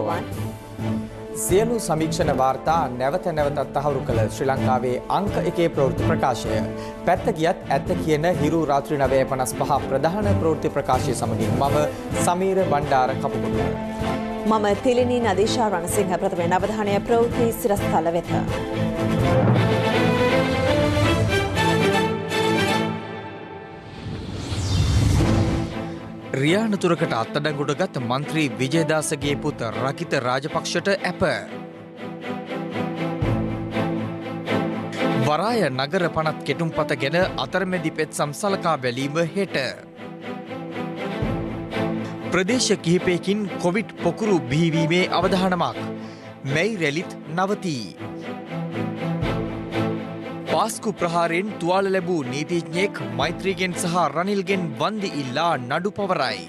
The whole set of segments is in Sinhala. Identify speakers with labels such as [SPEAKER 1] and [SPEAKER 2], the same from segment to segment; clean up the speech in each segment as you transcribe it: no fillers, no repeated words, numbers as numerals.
[SPEAKER 1] පුවරුවන්
[SPEAKER 2] සියලු සමීක්ෂණ වාර්තා නැවත නැවතත් තහවුරු කළ ශ්‍රී ලංකාවේ අංක 1 ප්‍රවෘත්ති ප්‍රකාශය. පැත්ත ගියත් ඇත්ත කියන හිරු රාත්‍රී 9:55 ප්‍රධාන ප්‍රවෘත්ති ප්‍රකාශය සමගින් මම සමීර බණ්ඩාර කපුපුට.
[SPEAKER 1] මම තිලිනී නදීෂා රණසිංහ ප්‍රථම අවධානය ප්‍රවෘත්ති සිරස්තල වෙත.
[SPEAKER 2] රියානතුරකට අත්අඩංගුවටගත් මන්ත්‍රී විජේදාසගේ පුත රකිත රාජපක්ෂට ඇප. වරාය නගර පනත් කෙටුම්පත ගැන අතරමැදි පෙත්සම් සලකා බැලීම හෙට. ප්‍රදේශ කිහිපයකින් කොවිඩ් පොකුරු බිහිවීමේ අවධානමක්. මැයි රැලිත් නවතී. පාස්කු ප්‍රහාරයෙන් තුවාල ලැබූ නීතිඥයෙක් මෛත්‍රීගෙන් සහ රනිල්ගෙන් වන්දි ඉල්ලා නඩු පවරයි.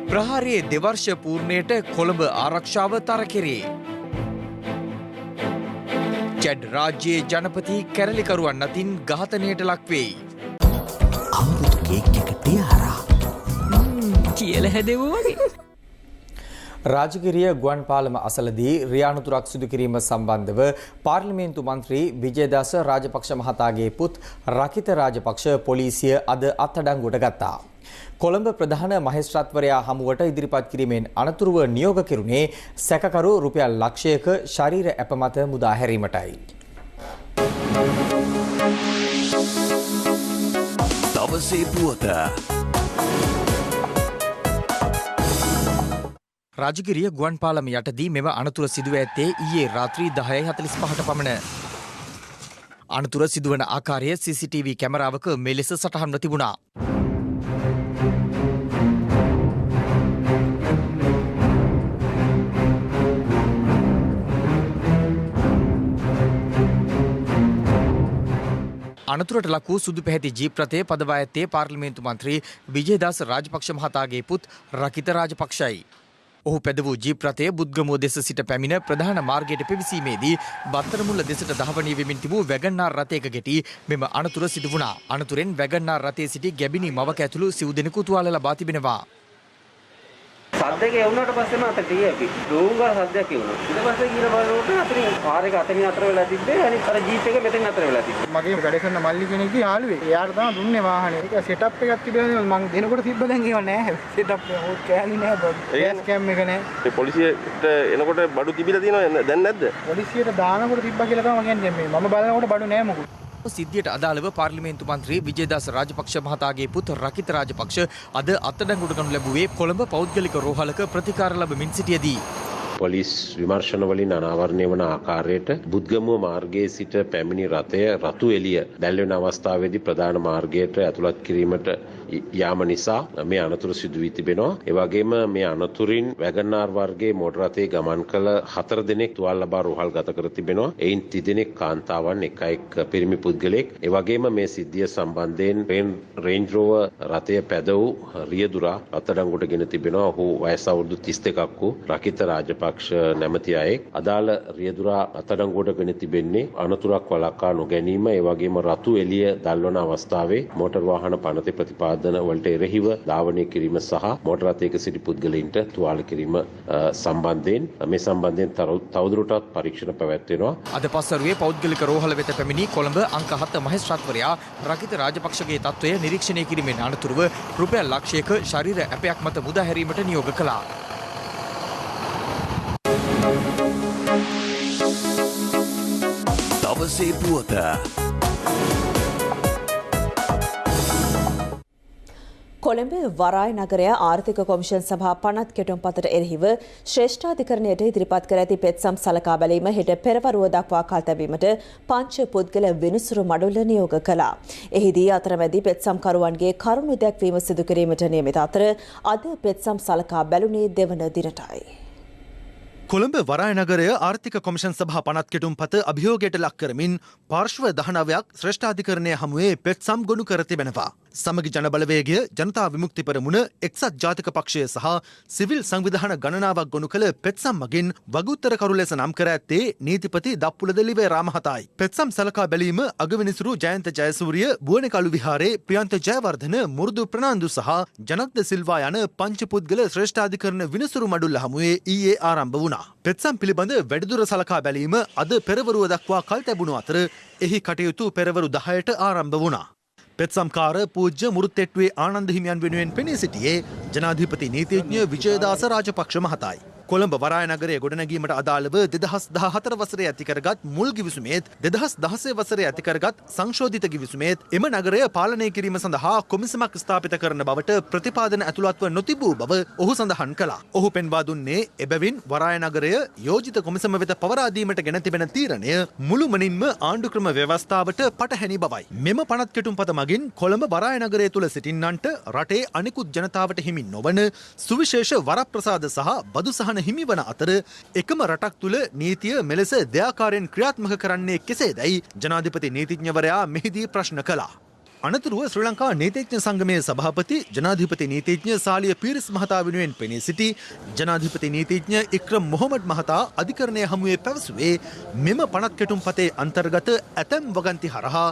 [SPEAKER 2] ප්‍රහාරයේ දෙවර්ෂ පූර්ණයට කොළඹ ආරක්ෂාව තර කෙරේ. චැඩ් රාජ්‍යයේ ජනපති කැරලිකරුවන් අතින් ඝාතනයට ලක්වෙයි.
[SPEAKER 3] අමෘතු කේක් එක තියාරා
[SPEAKER 4] කියලා හැදෙවෝ වගේ.
[SPEAKER 2] රාජගිරිය ගුවන් පාලම අසලදී රියානතුරක් සිදු කිරීම සම්බන්ධව පාර්ලිමේන්තු මන්ත්‍රී විජේදාස රාජපක්ෂ මහතාගේ පුත් රකිත රාජපක්ෂ පොලිසිය අද අත්අඩංගුවට ගත්තා. කොළඹ ප්‍රධාන මහේස්ත්‍රාත්වරයා හමුවට ඉදිරිපත් කිරීමෙන් අනතුරුව නියෝග කෙරුණේ සැකකරු රුපියල් ලක්ෂයක ශරීර ඇප මත මුදා හැරීමටයි.
[SPEAKER 3] දවසේ පුවත
[SPEAKER 2] රාජගිරිය ගුවන් පාලම යටදී මෙම අනතුර සිදුව ඇත්තේ ඊයේ රාත්‍රී 10:45ට පමණ. අනතුර සිදුවන ආකාරය CCTV කැමරාවක මෙලෙස සටහන්ව තිබුණා. අනතුරට ලක් වූ සුදු පැහැති ජීප් රථයේ පදවා ඇත්තේ පාර්ලිමේන්තු මන්ත්‍රී විජේදාස රාජපක්ෂ මහතාගේ පුත් රකිත රාජපක්ෂයි. ඔහු පැද වූ ජීප් රථය බුද්ගමුව දෙස සිට පැමිණ ප්‍රධාන මාර්ගයට පිවිසීමේදී බත්තරමුල්ල දෙසට ධාවනය වෙමින් තිබූ වැගන්නාර් රථයක ගැටි මෙම අනතුර සිදු වුණා. අනතුරෙන් වැගන්නාර් රථයේ සිටි ගැබිණි මවක ඇතුළු සිව් දෙනෙකු තුවාල ලබා තිබෙනවා.
[SPEAKER 5] සද්දක එවුනට පස්සේම අතට අපි රෝංගා සද්දයක් එවුණා. ඊට පස්සේ ගිහින් බලනකොට අතරින් කාර් එක අතරින් අතර වෙලා තිබ්බේ. අනිත් අර ජීප් එක මෙතෙන් අතර වෙලා තිබ්බේ.
[SPEAKER 6] මගේ වැඩ කරන මල්ලි කෙනෙක්ගේ යාළුවෙක්. එයාට තමයි දුන්නේ වාහනේ. ඒක සෙටප් එකක් තිබෙනවා. මම දෙනකොට තිබ්බ දැන් ඒව නැහැ. සෙටප් එක හොත් කෑලි නෑ බඩු. ගෑස් කැම් එක නෑ.
[SPEAKER 7] ඒ පොලිසියට එනකොට බඩු තිබිලා තියෙනවද දැන් නැද්ද?
[SPEAKER 6] පොලිසියට දානකොට තිබ්බා කියලා තමයි කියන්නේ මේ. මම බලනකොට බඩු නෑ මොකුත්.
[SPEAKER 2] සිද්ධියට අදාළව පාර්ලිමේන්තු මන්ත්‍රී විජේදාස රාජපක්ෂ මහතාගේ පුත් රකිත රාජපක්ෂ අද අත්අඩංගුවට ගනු ලැබුවේ කොළඹ පෞද්ගලික රෝහලක ප්‍රතිකාර ලැබමින් සිටියදී.
[SPEAKER 7] පොලිස් විමර්ශන වලින් අනාවරණය වන ආකාරයට බුද්ගමුව මාර්ගයේ සිට පැමිණි රථය රතු එළිය දැල්වෙන අවස්ථාවේදී ප්‍රධාන මාර්ගයට ඇතුළත් කිරීමට යාම නිසා මේ අනතුර සිදු වී තිබෙනවා. ඒ වගේම මේ අනතුරින් වැගන්නාර් වර්ගයේ මෝටර රථයේ ගමන් කළ 4 දෙනෙක් තුවාල ලබා රෝහල් ගත කර තිබෙනවා. එයින් 30 දෙනෙක් කාන්තාවන් එකෙක් පිරිමි පුද්ගලයෙක්. ඒ වගේම මේ සිද්ධිය සම්බන්ධයෙන් රේන්ජ් රෝවර් රථය පැද වූ රියදුරා අත්අඩංගුවට ගෙන තිබෙනවා. ඔහු වයස අවුරුදු 32ක් වූ රකිත රාජපක්ෂ නැමැති අයෙක්. අදාළ රියදුරා අත්අඩංගුවට ගෙන තිබෙන්නේ අනතුරක් වළක්වා නොගැනීම, ඒ වගේම රතු එළිය දල්වන අවස්ථාවේ මෝටර් වාහන පනතේ ප්‍රතිපාදන වලට එරෙහිව ධාවනය කිරීම සහ මෝටර රථයක සිටි පුද්ගලයින්ට තුවාල කිරීම සම්බන්ධයෙන් මේ සම්බන්ධයෙන් තවදුරටත් පරීක්ෂණ පැවැත්වෙනවා.
[SPEAKER 2] අද පස්වරුවේ පෞද්ගලික රෝහල වෙත පැමිණි කොළඹ අංක 7 මහේස්ත්‍රාත්වරයා රකිත රාජපක්ෂගේ තත්ත්වය නිරීක්ෂණය කිරීමෙන් අනතුරුව රුපියල් ලක්ෂයක ශරීර ඇපයක් මත මුදා හැරීමට නියෝග කළා.
[SPEAKER 3] දවසේ පුවත
[SPEAKER 1] කොළඹ වරාය නගරය ආර්ථික කොමිෂන් සභා පනත් කෙටුම්පතට එරෙහිව ශ්‍රේෂ්ඨාධිකරණයට ඉදිරිපත් කර ඇති පෙත්සම් සලකා බැලීම හෙට පෙරවරුව දක්වා කල් තැබීමට පංච පුද්ගල විනිසුරු මඩුල්ල නියෝග කළා. එහිදී අතරමැදි පෙත්සම්කරුවන්ගේ කරුණු දැක්වීම සිදු කිරීමට නියමිත අතර අද පෙත්සම් සලකා බැලුනේ දෙවන දිනටයි.
[SPEAKER 8] කොළඹ වරාය නගරය ආර්ථික කොමිෂන් සභා පනත් කෙටුම්පත අභියෝගයට ලක් කරමින් පාර්ශ්ව 19ක් ශ්‍රේෂ්ඨාධිකරණය හමුවේ පෙත්සම් ගොනු කර තිබෙනවා. සමගි ජනබලවේගය ජනතා විමුක්ති පෙරමුණ එක්සත් ජාතික පක්ෂය සහ සිවිල් සංවිධාන ගණනාවක් ගොනු කළ පෙත්සම් මගින් වගඋත්තර කරු ලෙස නම් කර ඇත්තේ නීතිපති දප්පුලද ලිවේරා මහතායි. පෙත්සම් සලකා බැලීම අගවිනිසුරු ජයන්ත ජයසූරිය, බුවනකලු විහාරේ ප්‍රියන්ත ජයවර්ධන, මුරුදු ප්‍රනාන්දු සහ ජනක්ද සිල්වා යන පංච පුද්ගල ශ්‍රේෂ්ඨාධිකරණ විනිසුරු මඩුල්ල හමුවේ ඊයේ ආරම්භ වුණා. පෙත්සම් පිළිබඳ වැඩිදුර සලකා බැලීම අද පෙරවරුව දක්වා කල් තැබුණු අතර එහි කටයුතු පෙරවරු 10ට ආරම්භ වුණා. පෙත්සම්කාර පූජ්‍ය මුරුත්තෙට්ටුවේ ආනන්ද හිමියන් වෙනුවෙන් පෙනී සිටියේ ජනාධිපති නීතිඥ විජයදාස රාජපක්ෂ මහතායි. කොළඹ වරාය නගරය ගොඩනැගීමට අදාළව 2014 වසරේ ඇතිකරගත් මුල් ගිවිසුමේත් 2016 වසරේ ඇතිකරගත් සංශෝධිත ගිවිසුමේත් එම නගරය පාලනය කිරීම සඳහා කොමිසමක් ස්ථාපිත කරන බවට ප්‍රතිපාදන ඇතුළත්ව නොතිබූ බව ඔහු සඳහන් කළා. ඔහු පෙන්වා දුන්නේ එබැවින් වරාය නගරය යෝජිත කොමිසම වෙත පවරා දීමට ගෙන තිබෙන තීරණය මුළුමනින්ම ආණ්ඩුක්‍රම ව්‍යවස්ථාවට පටහැනි බවයි. මෙම පනත් කෙටුම්පත මගින් කොළඹ වරාය නගරය තුල සිටින්නන්ට රටේ අනිකුත් ජනතාවට හිමි නොවන සුවිශේෂ වරප්‍රසාද සහ බදු සහන හිමිවන අතර එකම රටක් තුළ නීතිය මෙලෙස දෙයාකාරයෙන් ක්‍රියාත්මක කරන්නේ කෙසේදැයි ජනාධිපති නීතිඥවරයා මෙහිදී ප්‍රශ්න කළා. අනතුරුව ශ්‍රී ලංකා නීතිඥ සංගමයේ සභාපති ජනාධිපති නීතිඥ සාලිය පීරිස් මහතා වෙනුවෙන් පෙනී සිටි ජනාධිපති නීතිඥ ඉක්‍රම් මොහොමඩ් මහතා අධිකරණය හමුවේ පැවසුවේ මෙම පනත් කෙටුම්පතේ අන්තර්ගත ඇතැම් වගන්ති හරහා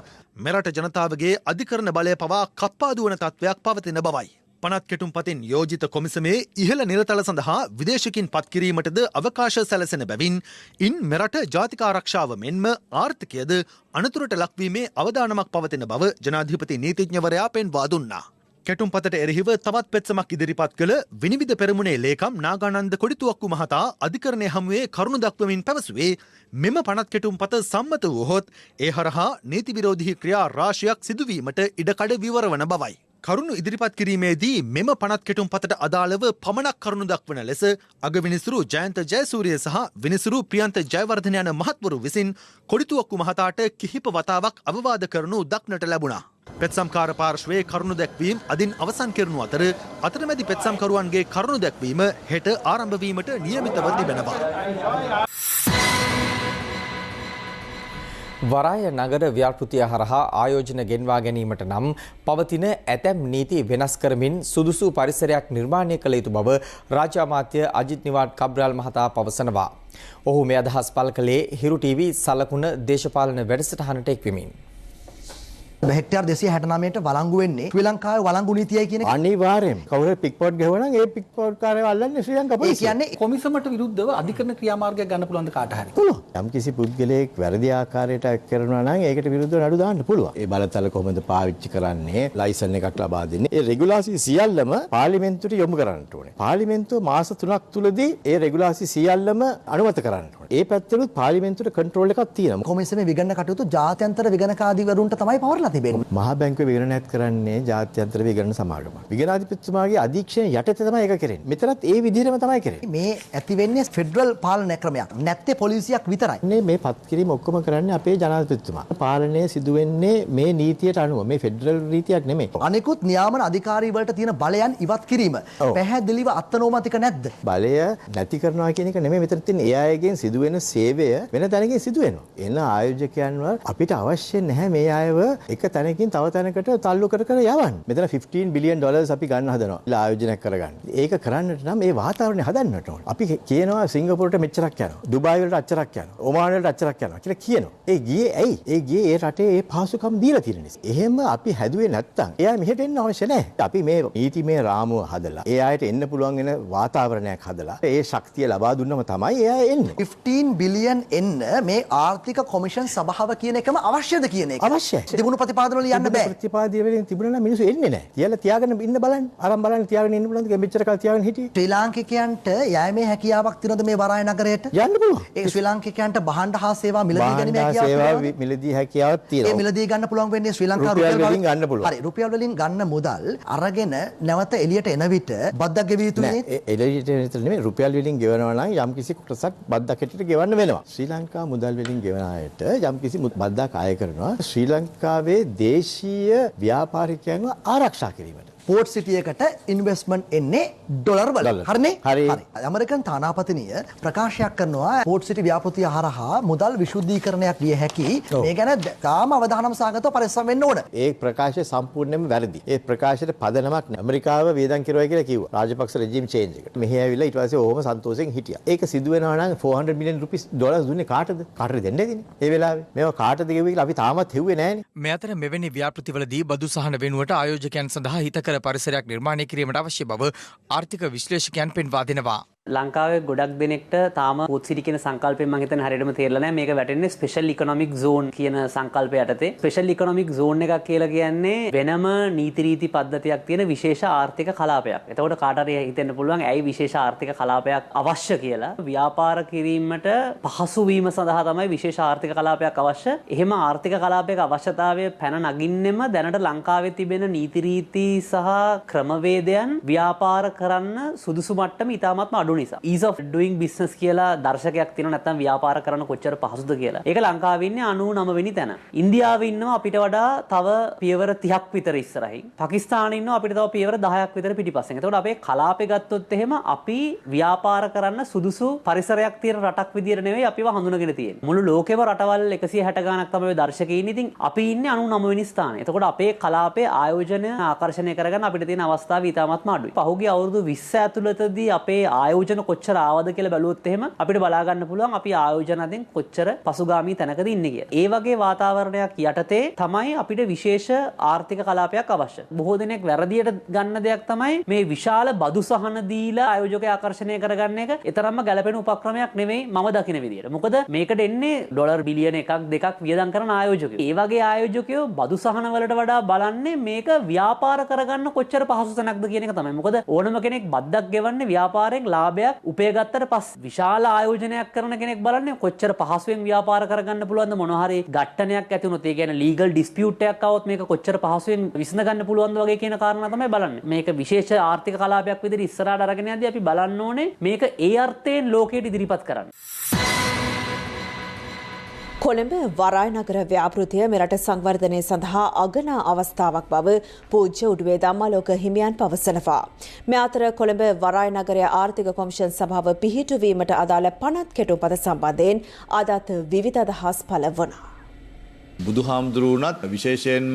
[SPEAKER 8] මෙරට ජනතාවගේ අධිකරණ බලය පවා කප්පාදු වන තත්ත්වයක් පවතින බවයි. පනත් කෙටුම්පතින් යෝජිත කොමිසමේ ඉහළ නිරතල සඳහා විදේශකින් පත්කිරීමටද අවකාශ සැලසෙන බැවින් ඉන් මෙරට ජාතික ආරක්ෂාව මෙන්ම ආර්ථිකයද අනතුරට ලක්වීමේ අවදානමක් පවතින බව ජනාධිපති නීතිඥවරයා පෙන්වා දුන්නා. කෙටුම්පතට එරෙහිව තවත් පෙත්සමක් ඉදිරිපත් කළ විනිවිද පෙරමුණේ ලේකම් නාගානන්ද කොඩිතුවක්කු මහතා අධිකරණය හමුවේ කරුණු දක්වමින් පැවසුවේ මෙම පනත් කෙටුම්පත සම්මත වූහොත් ඒ හරහා නීති විරෝධී ක්‍රියා රාශියක් සිදුවීමට ඉඩකඩ විවර වන බවයි. කරුණු ඉදිරිපත් කිරීමේදී මෙම පනත් කෙටුම්පතට අදාළව පමණක් කරුණු දක්වන ලෙස අගවිනිසුරු ජයන්ත ජයසූරිය සහ විනිසුරු ප්‍රියන්ත ජයවර්ධන යන මහත්වරු විසින් කොඩිතුවක්කු මහතාට කිහිප වතාවක් අවවාද කරනු දක්නට ලැබුණා. පෙත්සම්කාර පාර්ශ්වයේ කරුණු දැක්වීම අදින් අවසන් කරනු අතර අතරමැදි පෙත්සම්කරුවන්ගේ කරුණු දැක්වීම හෙට ආරම්භ වීමට නියමිතව තිබෙනවා.
[SPEAKER 9] වරාය නගර ව්‍යාපෘතිය හරහා ආයෝජන ගෙන්වා ගැනීමට නම් පවතින ඇතැම් නීති වෙනස් කරමින් සුදුසු පරිසරයක් නිර්මාණය කළ යුතු බව රාජ්‍ය අමාත්‍ය අජිත් නිවාඩ් කබ්‍රාල් මහතා පවසනවා. ඔහු මේ අදහස් පළ කළේ හිරු ටීවී සලකුණ දේශපාලන වැඩසටහනට එක්වෙමින්.
[SPEAKER 10] හෙක්ටයාර් 269ට වළංගු වෙන්නේ ශ්‍රී ලංකාවේ වළංගු නීතියයි කියන එක.
[SPEAKER 11] අනිවාර්යයෙන්. කවුරු පික්පොට් ගහුවා නම් ඒ පික්පොට් කාර්යය අල්ලන්නේ ශ්‍රී ලංකා පොලිසිය.
[SPEAKER 10] ඒ කියන්නේ කොමිසමට විරුද්ධව අධිකරණ ක්‍රියාමාර්ගයක් ගන්න පුළුවන් ද කාට හරි?
[SPEAKER 11] පුළුවන්. යම් කිසි පුද්ගලයෙක් වැරදි ආකාරයට කරනවා නම් ඒකට විරුද්ධව නඩු දාන්න පුළුවන්. ඒ බලතල කොහොමද පාවිච්චි කරන්නේ? ලයිසන් එකක් ලබා දෙන්නේ. ඒ රෙගුලාසි සියල්ලම පාර්ලිමේන්තුවට යොමු කරන්න ඕනේ. පාර්ලිමේන්තුව මාස 3ක් තුලදී ඒ රෙගුලාසි සියල්ලම අනුමත කරන්න ඕනේ. ඒ පැත්තෙනුත් පාර්ලිමේන්තුවට කන්ට්‍රෝල් එකක් තියෙනවා.
[SPEAKER 10] කොමිසමේ විගණන කටයුතු ජාත්‍යන්තර විගණකාධිවරුන්ට තමයි පවරලා තිබෙන්නේ.
[SPEAKER 11] මහා බැංකුවේ විගණනයත් කරන්නේ ජාත්‍යන්තර විගණන සමාගම. විගණාධිපතිතුමාගේ අධීක්ෂණය යටතේ තමයි ඒක කරන්නේ. මෙතනත් ඒ විදිහටම තමයි කරන්නේ.
[SPEAKER 10] මේ ඇති වෙන්නේ ෆෙඩරල් පාලන ක්‍රමයක්. නැත්තේ පොලිසියක් විතරයි.
[SPEAKER 11] මේ පත් කිරීම ඔක්කොම කරන්නේ අපේ ජනාධිපතිතුමා. පාලනය සිදු වෙන්නේ මේ නීතියට අනුව. මේ ෆෙඩරල් රීතියක් නෙමෙයි.
[SPEAKER 10] අනිකුත් නියාමන අධිකාරී වලට තියෙන බලයන් ඉවත් කිරීම පැහැදිලිව අත්නෝමතික නැද්ද?
[SPEAKER 11] බලය නැති කරනවා කියන එක නෙමෙයි මෙතන තියෙන. ඒ අයගෙන් සිදුවෙන සේවය වෙන තැනකින් සිදු වෙනවා. එන ආයෝජකයන්ව අපිට අවශ්‍ය නැහැ මේ අයව එක තැනකින් තව තැනකට තල්ලු කර කර යවන්න. මෙතන $15 බිලියන් අපි ගන්න හදනවා. ආයෝජනයක් කරගන්න. ඒක කරන්නට නම් මේ වාතාවරණය හදන්නට ඕනේ. අපි කියනවා සිංගප්පූරුවට මෙච්චරක් යනවා. දුබායි වලට අච්චරක් යනවා. ඔමාන් වලට අච්චරක් යනවා කියලා කියනවා. ඒ ගියේ ඇයි? ඒ ගියේ ඒ රටේ ඒ පහසුකම් දීලා තියෙන නිසා. එහෙම අපි හැදුවේ නැත්තම් එයා මෙහෙට එන්න අවශ්‍ය නැහැ. අපි මේ නීතිමය රාමුව හදලා ඒ අයට එන්න පුළුවන් වෙන වාතාවරණයක් හදලා ඒ ශක්තිය ලබා දුන්නම තමයි එයා එන්නේ. 15 බිලියන් එන්න මේ ආර්ථික කොමිෂන් සභාව කියන එකම අවශ්‍යද කියන එක. අවශ්‍යයි.
[SPEAKER 10] තිබුණු ප්‍රතිපාදන වල යන්න බෑ.
[SPEAKER 11] ප්‍රතිපාදිය වලින් තිබුණා නම් මිනිස්සු එන්නේ නැහැ. තියලා තියාගෙන ඉන්න බලන්න. අරන් බලන්න තියාගෙන ඉන්න පුළුවන්ද? මෙච්චර කාල තියාගෙන හිටියේ.
[SPEAKER 10] ශ්‍රී ලාංකිකයන්ට යෑමේ හැකියාවක් තියනද මේ වරාය නගරයට?
[SPEAKER 11] යන්න පුළුවන්.
[SPEAKER 10] ඒ ශ්‍රී ලාංකිකයන්ට භාණ්ඩ හා සේවා මිලදී ගැනීම හැකියාවක්
[SPEAKER 11] තියෙනවා. මිලදී හැකියාවක් තියෙනවා.
[SPEAKER 10] ඒ මිලදී ගන්න පුළුවන් වෙන්නේ ශ්‍රී ලංකා
[SPEAKER 11] රුපියල් වලින් ගන්න පුළුවන්.
[SPEAKER 10] හරි රුපියල් වලින් ගන්න මුදල් අරගෙන නැවත එළියට එන විට බද්දක් ගෙවිය යුතු නේ.
[SPEAKER 11] එළියට එන විතර නෙමෙයි රුපියල් වලින් ගෙවනවා නම් යම් කිසි කොටසක් බද්දක් හැටියට ගෙවන්න වෙනවා. ශ්‍රී ලංකා මුදල් වලින් ගෙවන අයට යම් කිසි බද්දක් ආය කරනවා. ශ්‍රී ලංකාවේ දේශීය ව්‍යාපාරිකයන්ව ආරක්ෂා කිරීමට.
[SPEAKER 10] පෝට් සිටි එකට ඉන්වෙස්ට්මන්ට් එන්නේ ඩොලර් වල. හරිනේ?
[SPEAKER 11] හරි.
[SPEAKER 10] ඇමරිකන් තානාපතිනිය ප්‍රකාශයක් කරනවා පෝට් සිටි ව්‍යාපෘතිය හරහා මුදල් විශුද්ධීකරණයක් විය හැකි. මේ ගැන තාම අවධානම සාගතව පරිස්සම් වෙන්න ඕන.
[SPEAKER 11] ඒ ප්‍රකාශය සම්පූර්ණයෙන්ම වැරදි. ඒ ප්‍රකාශයට පදනමක් නැහැ. ඇමරිකාව වේදන් කිරුවයි කියලා කිව්වා. රාජපක්ෂ රෙජිම් චේන්ජ් එකට. මෙහි ඇවිල්ලා ඊට පස්සේ ඕම සන්තෝෂෙන් හිටියා. ඒක සිදු වෙනවා නම් 400 මිලියන් රුපීස් ඩොලර්ස් දුන්නේ කාටද? කාටද දෙන්නේ නැදිනේ. ඒ වෙලාවේ. මේවා කාටද ගෙව්වේ කියලා අපි තාමත් හෙව්වේ නැහැනේ.
[SPEAKER 2] මේ අතර මෙවැනි ව්‍යාපෘතිවලදී බදු සහන වෙනුවට ආයෝජකයන් සඳහා හිතකර පරිසරයක් නිර්මාණය කිරීමට අවශ්‍ය බව ආර්ථික විශ්ලේෂකයන් පෙන්වා දෙනවා.
[SPEAKER 12] ලංකාවේ ගොඩක් දෙනෙක්ට තාම පෝට් සිටි කියන සංකල්පයෙන් මම හිතන්නේ හරියටම තේරෙලා නැහැ. මේක වැටෙන්නේ ස්පෙෂල් ඉකොනොමික් zone කියන සංකල්පය යටතේ. ස්පෙෂල් ඉකොනොමික් zone එකක් කියලා කියන්නේ වෙනම නීති රීති පද්ධතියක් තියෙන විශේෂ ආර්ථික කලාපයක්. එතකොට කාට හරි හිතෙන්න පුළුවන් ඇයි විශේෂ ආර්ථික කලාපයක් අවශ්‍ය කියලා. ව්‍යාපාර කිරීමට පහසු වීම සඳහා තමයි විශේෂ ආර්ථික කලාපයක් අවශ්‍ය. එහෙම ආර්ථික කලාපයක අවශ්‍යතාවය පැන නගින්නෙම දැනට ලංකාවේ තිබෙන නීති රීති සහ ක්‍රමවේදයන් ව්‍යාපාර කරන්න සුදුසු මට්ටම ඉතාමත්ම අඩු නිසා. ease of doing business කියලා දර්ශකයක් තියෙනවා නැත්නම් ව්‍යාපාර කරන්න කොච්චර පහසුද කියලා. ඒක ලංකාවේ ඉන්නේ 99 වෙනි තැන. ඉන්දියාවේ ඉන්නවා අපිට වඩා තව පියවර 30ක් විතර ඉස්සරහින්. පාකිස්තානේ ඉන්නවා අපිට තව පියවර 10ක් විතර පිටිපස්සෙන්. එතකොට අපේ කලාපේ ගත්තොත් එහෙම අපි ව්‍යාපාර කරන්න සුදුසු පරිසරයක් තියෙන රටක් විදියට නෙවෙයි අපිව හඳුනගෙන තියෙන්නේ. මුළු ලෝකෙම රටවල් 160 ගණක් තමයි දර්ශකයේ ඉන්නේ. ඉතින් අපි ඉන්නේ 99 වෙනි ස්ථානයේ. එතකොට අපේ කලාපේ ආයෝජනය ආකර්ෂණය කරගන්න අපිට තියෙන අවස්ථාව ඉතාමත්ම අඩුයි. පහුගිය අවුරුදු 20 ඇතුළතදී අපේ ආයෝජන කොච්චර ආවද කියලා බැලුවොත් එහෙම අපිට බලා ගන්න පුළුවන් අපි ආයෝජන අතරින් කොච්චර පසුගාමී තැනකද ඉන්නේ කියලා. ඒ වගේ වාතාවරණයක් යටතේ තමයි අපිට විශේෂ ආර්ථික කලාපයක් අවශ්‍ය. බොහෝ දෙනෙක් වැරදියට ගන්න දෙයක් තමයි මේ විශාල බදු සහන දීලා ආයෝජකයා ආකර්ෂණය කරගන්න එක. ඒතරම්ම ගැළපෙන උපක්‍රමයක් නෙවෙයි මම දකින විදියට. මොකද මේකට එන්නේ ඩොලර් බිලියන 1-2ක් වියදම් කරන ආයෝජකයෝ. ඒ වගේ ආයෝජකයෝ බදු සහන වලට වඩා බලන්නේ මේක ව්‍යාපාර කරගන්න කොච්චර පහසු තැනක්ද කියන එක තමයි. මොකද ඕනම කෙනෙක් බද්දක් ගෙවන්නේ ව්‍යාපාරයෙන් ලාභයක් උපයගත්තට පස්සේ. විශාල ආයෝජනයක් කරන කෙනෙක් බලන්නේ කොච්චර පහසුවෙන් ව්‍යාපාර කරගන්න පුළුවන්ද, මොන හරි ගැට්ටනයක් ඇති වුණොත්, ඒ කියන්නේ ලීගල් ඩිස්පියුට් එකක් આવොත් මේක කොච්චර පහසුවෙන් විසඳ ගන්න පුළුවන්ද වගේ කියන කාරණා තමයි බලන්නේ. මේක විශේෂ ආර්ථික කලාපයක් විදිහට ඉස්සරහට අරගෙන යද්දී අපි බලන්න ඕනේ මේක ඒ අර්ථයෙන් ලෝකයට ඉදිරිපත් කරන්න.
[SPEAKER 1] කොළඹ වරාය නගර ව්‍යාපෘතිය මෙරට සංවර්ධනය සඳහා අගනා අවස්ථාවක් බව පූජ්‍ය උඩුවේ ධම්මාලෝක හිමියන් පවසනවා. මේ අතර කොළඹ වරාය නගරය ආර්ථික කොමිෂන් සභාව පිහිටුවීමට අදාළ පනත් කෙටුම්පත සම්බන්ධයෙන් අදත් විවිධ අදහස් පළ වුණා.
[SPEAKER 13] බුදුහාමුදුරුවනත් විශේෂයෙන්ම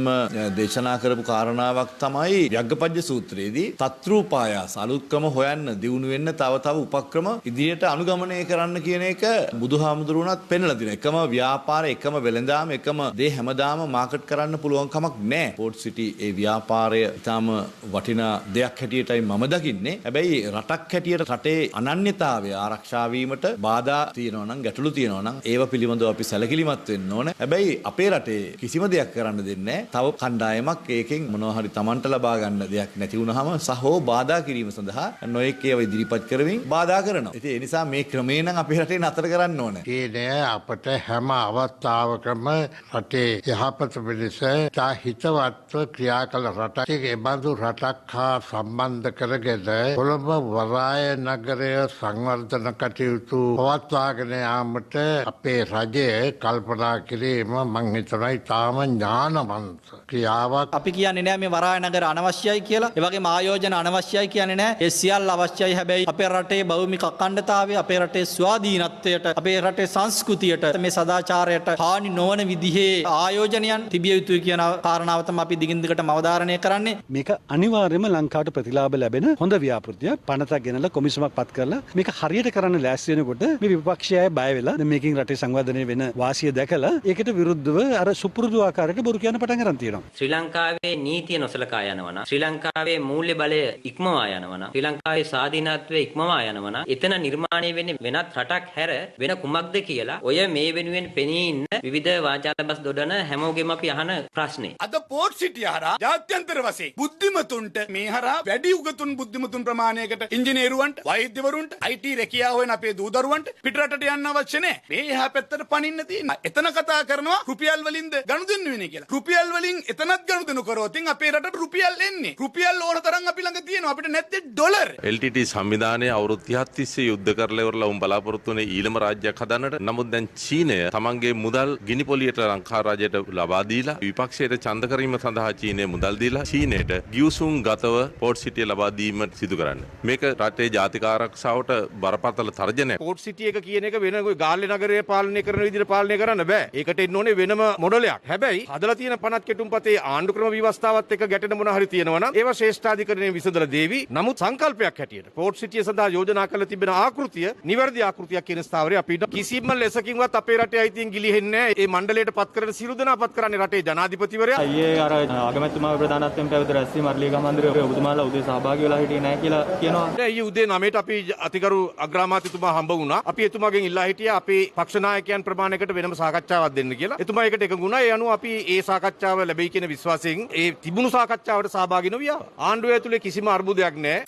[SPEAKER 13] දේශනා කරපු කාරණාවක් තමයි යග්ගපජ්ජ සූත්‍රයේදී තත්රූපායාස අලුත්කම හොයන්න දියුණු වෙන්න තව උපක්‍රම ඉදිරියට අනුගමනය කරන්න කියන එක බුදුහාමුදුරුවනත් පෙන්වලා දෙනවා. එකම ව්‍යාපාර, එකම වෙළඳාම, එකම දේ හැමදාම මාකට් කරන්න පුළුවන් කමක් නැහැ. පෝට් සිටි ඒ ව්‍යාපාරය ඊටාම වටිනා දෙයක් හැටියටයි මම දකින්නේ. හැබැයි රටක් හැටියට රටේ අනන්‍යතාවය ආරක්ෂා වීමට බාධා තියෙනවා නම්, ගැටලු තියෙනවා නම් ඒව පිළිබඳව අපි සැලකිලිමත් වෙන්න ඕනේ. හැබැයි අපේ රටේ කිසිම දෙයක් කරන්න දෙන්නේ නැහැ. තව කණ්ඩායමක් ඒකෙන් මොනවා හරි Tamanට ලබා ගන්න දෙයක් නැති වුනහම සහෝ බාධා කිරීම සඳහා නොයෙක් ඒවා ඉදිරිපත් කරමින් බාධා කරනවා. ඉතින් ඒ නිසා මේ ක්‍රමේ නම් අපේ රටේ නතර කරන්න ඕනේ.
[SPEAKER 14] ඒ නෑ අපට හැම අවස්ථාවකම රටේ යහපත පිණිස තා හිතවත්ව ක්‍රියා කළ රටක්. ඒ බඳු රටක් හා සම්බන්ධ කරගෙන කොළඹ වරාය නගරය සංවර්ධන කටයුතු පවත්වාගෙන යාමට අපේ රජය කල්පනා කිරීම මං හිතනවා තාම ඥානවන්ත ක්‍රියාවක්.
[SPEAKER 15] අපි කියන්නේ නෑ මේ වරාය නගර අනවශ්‍යයි කියලා. ඒ වගේම ආයෝජන අනවශ්‍යයි කියන්නේ නෑ. ඒ සියල්ල අවශ්‍යයි. හැබැයි අපේ රටේ භෞමික අඛණ්ඩතාවය, අපේ රටේ ස්වාධීනත්වයට, අපේ රටේ සංස්කෘතියට, මේ සදාචාරයට හානි නොවන විදිහේ ආයෝජනයන් තිබිය යුතුයි කියන කාරණාව තමයි අපි දිගින් දිගටම අවධාරණය කරන්නේ.
[SPEAKER 16] මේක අනිවාර්යයෙන්ම ලංකාවට ප්‍රතිලාභ ලැබෙන හොඳ ව්‍යාපෘතියක්. පනතක් ගෙනලා කොමිසමක් පත් කරලා මේක හරියට කරන්න ලෑස්ති වෙනකොට මේ විපක්ෂය බය වෙලා මේකෙන් රටේ සංවර්ධනය වෙන වාසිය දැකලා ඒකට විරුද්ධව අර සුපුරුදු ආකාරයට බොරු කියන පටන් ගන්න තියෙනවා.
[SPEAKER 17] ශ්‍රී ලංකාවේ නීතිය නොසලකා යනවා නම්, ශ්‍රී ලංකාවේ මූල්‍ය බලය ඉක්මවා යනවා නම්, ශ්‍රී ලංකාවේ ස්වාධීනත්වය ඉක්මවා යනවා නම්, එතන නිර්මාණය වෙන්නේ වෙනත් රටක් හැර වෙන කුමක්ද කියලා ඔය මේ වෙනුවෙන් පෙනී ඉන්න විවිධ වාචාලබස් දොඩන හැමෝගෙම අපි අහන ප්‍රශ්නේ.
[SPEAKER 18] අද පෝට් සිටිය හරහා ජාත්‍යන්තර වශයෙන් බුද්ධිමතුන්ට මේ හරහා වැඩි උගතුන් බුද්ධිමතුන් ප්‍රමාණයකට ඉංජිනේරුවන්ට, වෛද්‍යවරුන්ට, IT රැකියාව හොයන අපේ දූ දරුවන්ට පිටරටට යන්න අවශ්‍ය නැහැ. මේ එහා පැත්තට පනින්න තියෙනවා. එතන කතා කරනවා රුපියල් රුපියල් වලින්ද ගනුදෙනු වෙන්නේ කියලා. රුපියල් වලින් එතනත් ගනුදෙනු කරොත් අපේ රටට රුපියල් එන්නේ. රුපියල් ඕන තරම් අපි ළඟ තියෙනවා. අපිට නැත්තේ ඩොලර්.
[SPEAKER 7] LTT සංවිධානයේ අවුරුදු 30ක් තිස්සේ යුද්ධ කරලා ඉවරලා උන් බලාපොරොත්තු වුණේ ඊළම රාජ්‍යයක් හදන්නට. නමුත් දැන් චීනය තමන්ගේ මුදල් ගිනිපොලියට ලංකා රජයට ලබා දීලා විපක්ෂයට ඡන්ද කිරීම සඳහා චීනය මුදල් දීලා චීනයට ගිවිසුම් ගතව පෝට් සිටිය ලබා දීමට සිදු කරන්නේ. මේක රටේ ජාතික ආරක්ෂාවට බරපතල තර්ජනයක්.
[SPEAKER 19] පෝට් සිටි එක කියන එක වෙන ගාල්ලේ නගරය පාලනය කරන විදිහට පාලනය කරන්න බෑ. ඒකට එන්න ඕනේ වෙනම මොඩලයක්. හැබැයි හදලා තියෙන පනත් කෙටුම්පතේ ආණ්ඩු ක්‍රම ව්‍යවස්ථාවත් එක්ක ගැටෙන මොන හරි තියෙනවා නම් ඒවා ශ්‍රේෂ්ඨාධිකරණයේ විසඳලා දේවි. නමුත් සංකල්පයක් හැටියට පෝට් සිටිය සඳහා යෝජනා කරලා තිබෙන ආකෘතිය නිවැරදි ආකෘතියක් කියන ස්ථාවරය අපිට කිසිම ලෙසකින්වත් අපේ රටේ අයිතියෙන් ගිලිහෙන්නේ නැහැ. මේ මණ්ඩලයට පත් කරන සියලු දෙනා පත් කරන්නේ රටේ ජනාධිපතිවරයා.
[SPEAKER 20] අයියේ අර ආගමැතිතුමා ප්‍රධානත්වයෙන් පැවති රැස්වීම අර්ලීගම මන්දිරයේ ඔබතුමාලා උදේ සහභාගී වෙලා හිටියේ නැහැ කියලා කියනවා.
[SPEAKER 19] ඊයේ උදේ 9ට අපි අතිගරු අග්‍රාමාත්‍යතුමා හම්බ වුණා. අපි එතුමාගෙන් ඉල්ලා හිටියා අපේ පක්ෂ නායකයන් ප්‍රමාණයකට වෙනම සාකච්ඡාවක් දෙන්න කියලා. එතුමා ඒකට එකඟ වුණා. ඒ අනුව අපි ඒ සාකච්ඡාව ලැබෙයි කියන විශ්වාසයෙන් ඒ තිබුණු සාකච්ඡාවට සහභාගී නොවියා. ආණ්ඩුව ඇතුලේ කිසිම අර්බුදයක් නැහැ.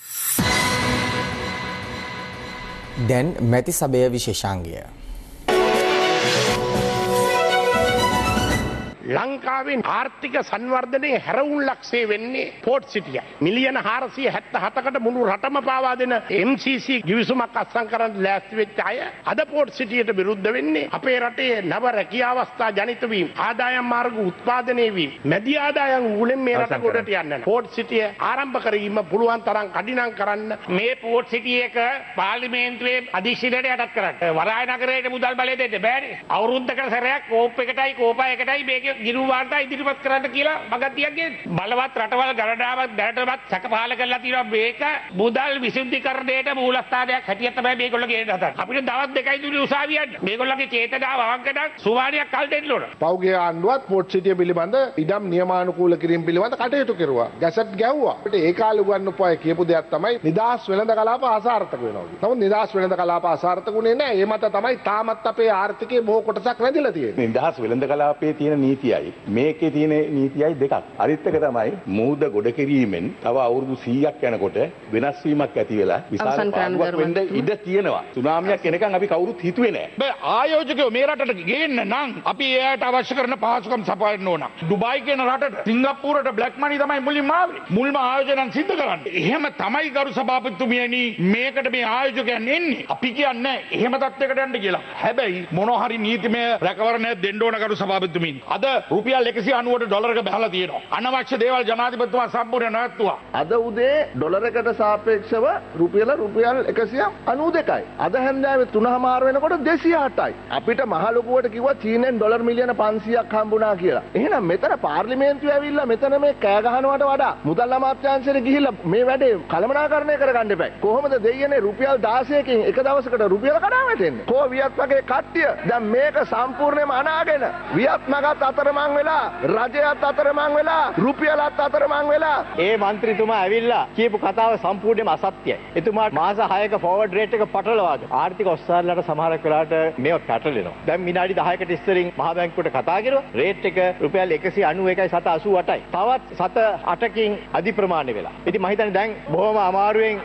[SPEAKER 9] දැන් මැති සභය විශේෂාංගය.
[SPEAKER 21] ලංකාවෙන් ආර්ථික සංවර්ධනයේ හැරවුම් ලක්ෂය වෙන්නේ පෝට් සිටිය. මිලියන 477කට මුළු රටම පාවා දෙන MCC ගිවිසුමක් අත්සන් කරන්න ලෑස්ති වෙච්ච අය අද පෝට් සිටියට විරුද්ධ වෙන්නේ අපේ රටේ නව රැකියා අවස්ථා ජනිත වීම, ආදායම් මාර්ග උත්පාදනය වීම, මැදි ආදායම් උගලෙන් මේ රට ගොඩට යන්න. පෝට් සිටිය ආරම්භ කිරීම පුළුවන් තරම් කඩිනම් කරන්න.
[SPEAKER 22] මේ පෝට් සිටිය එක පාර්ලිමේන්තුවේ අධිශීලයට යටත් කරන්න. වරාය නගරයට මුදල් බලය දෙන්න බෑනේ. අවුරුද්දකට සැරයක් කෝප් එකටයි කෝපා එකටයි මේක ගිරු වාර්තා ඉදිරිපත් කරන්න කියලා මගතියක් ගේ බලවත් රටවල් ගණනාවක් දැනටමත් සැකපහල කරලා තියෙනවා. මේක මුදල් විසුද්ධිකරණයට මූලස්ථානයක් හැටියට තමයි මේගොල්ලෝ ගේන්න හදන්නේ. අපිට දවස් දෙකයි දුන්නේ උසාවියට. මේගොල්ලෝගේ චේතනාව අවංකඩක් සුවාරියක් කල් දෙන්න ඕන.
[SPEAKER 21] පෞගේ ආණ්ඩුවත් පෝට් සිටිය පිළිබඳ ඉඩම් නියමානුකූල කිරීම පිළිබඳ කටයුතු කෙරුවා. ගැසට් ගැහුවා. අපිට ඒ කාලේ උගන්වපු අය කියපු දෙයක් තමයි නිදහස් වෙළඳ කලාප අසාර්ථක වෙනවා. නමුත් නිදහස් වෙළඳ කලාප අසාර්ථක වුණේ නැහැ. ඒ මත තමයි තාමත් අපේ ආර්ථිකයේ බොහෝ කොටසක් රැඳිලා තියෙන්නේ.
[SPEAKER 23] නිදහස් වෙළඳ කලාපයේ තියෙන නීතියයි මේකේ තියෙන නීතියයි දෙකක්. අනිත් එක තමයි මූද ගොඩ කිරීමෙන් තව අවුරුදු 100ක් යනකොට වෙනස් වීමක් ඇති වෙලා විශාල පාඩුවක් වෙන්න ඉඩ තියෙනවා. සුනාමියක් එනකන් අපි කවුරුත් හිතුවේ නෑ.
[SPEAKER 22] බෑ ආයෝජකයෝ මේ රටට ගේන්න නම් අපි එයාට අවශ්‍ය කරන පහසුකම් සපයන්න ඕන. ඩුබායි කියන රටට සිංගප්පූරට බ්ලැක් මනි තමයි මුලින්ම ආවේ. මුල්ම ආයෝජනයන් සිද්ධ කරන්නේ. එහෙම තමයි ගරු සභාපතිතුමියනි මේකට මේ ආයෝජකයන් එන්නේ. අපි කියන්නේ එහෙම තත්යකට යන්න කියලා. හැබැයි මොන හරි නීතිමය රැකවරණයක් දෙන්න ඕන ගරු සභාපතිතුමින්. අද රුපියල් 190ට ඩොලරක බහලා තියෙනවා. අනවශ්‍ය දේවල් ජනාධිපතිතුමා සම්පූර්ණ නැවතුවා.
[SPEAKER 21] අද උදේ ඩොලරකට සාපේක්ෂව රුපියල් 192යි. අද හැන්දෑවේ 3:00 වෙනකොට 208යි. අපිට මහ ලොකුවට කිව්වා චීනෙන් ඩොලර් මිලියන 500ක් හම්බුණා කියලා. එහෙනම් මෙතන පාර්ලිමේන්තුවේ ඇවිල්ලා මෙතන මේ කෑ ගහනවට වඩා මුදල් අමාත්‍යාංශයට ගිහිල්ලා මේ වැඩේ කළමනාකරණය කරගන්න එපා. කොහොමද දෙයියනේ රුපියල් 16කින් එක දවසකට රුපියල කඩා වැටෙන්නේ? කෝ වියත් වගේ කට්ටිය දැන් මේක සම්පූර්ණයෙන්ම අනාගෙන වියත් මගත් අතරමං වෙලා රජයත් අතරමං වෙලා රුපියලත් අතරමං වෙලා
[SPEAKER 20] ඒ මන්ත්‍රීතුමා ඇවිල්ලා කියපු කතාව සම්පූර්ණයෙන්ම අසත්‍යයි. එතුමාට මාස 6ක ෆෝවර්ඩ් රේට් එක පටලවාගෙන ආර්ථික ඔස්සාරලට සමහරක් වෙලාවට මේව පැටලෙනවා. දැන් විනාඩි 10කට ඉස්සරින් මහ බැංකුවට කතා කරුවා රේට් එක රුපියල් 191.88යි. තවත් 7-8කින් අධි ප්‍රමාණය වෙලා. ඉතින් මම හිතන්නේ දැන් බොහොම අමාරුවෙන්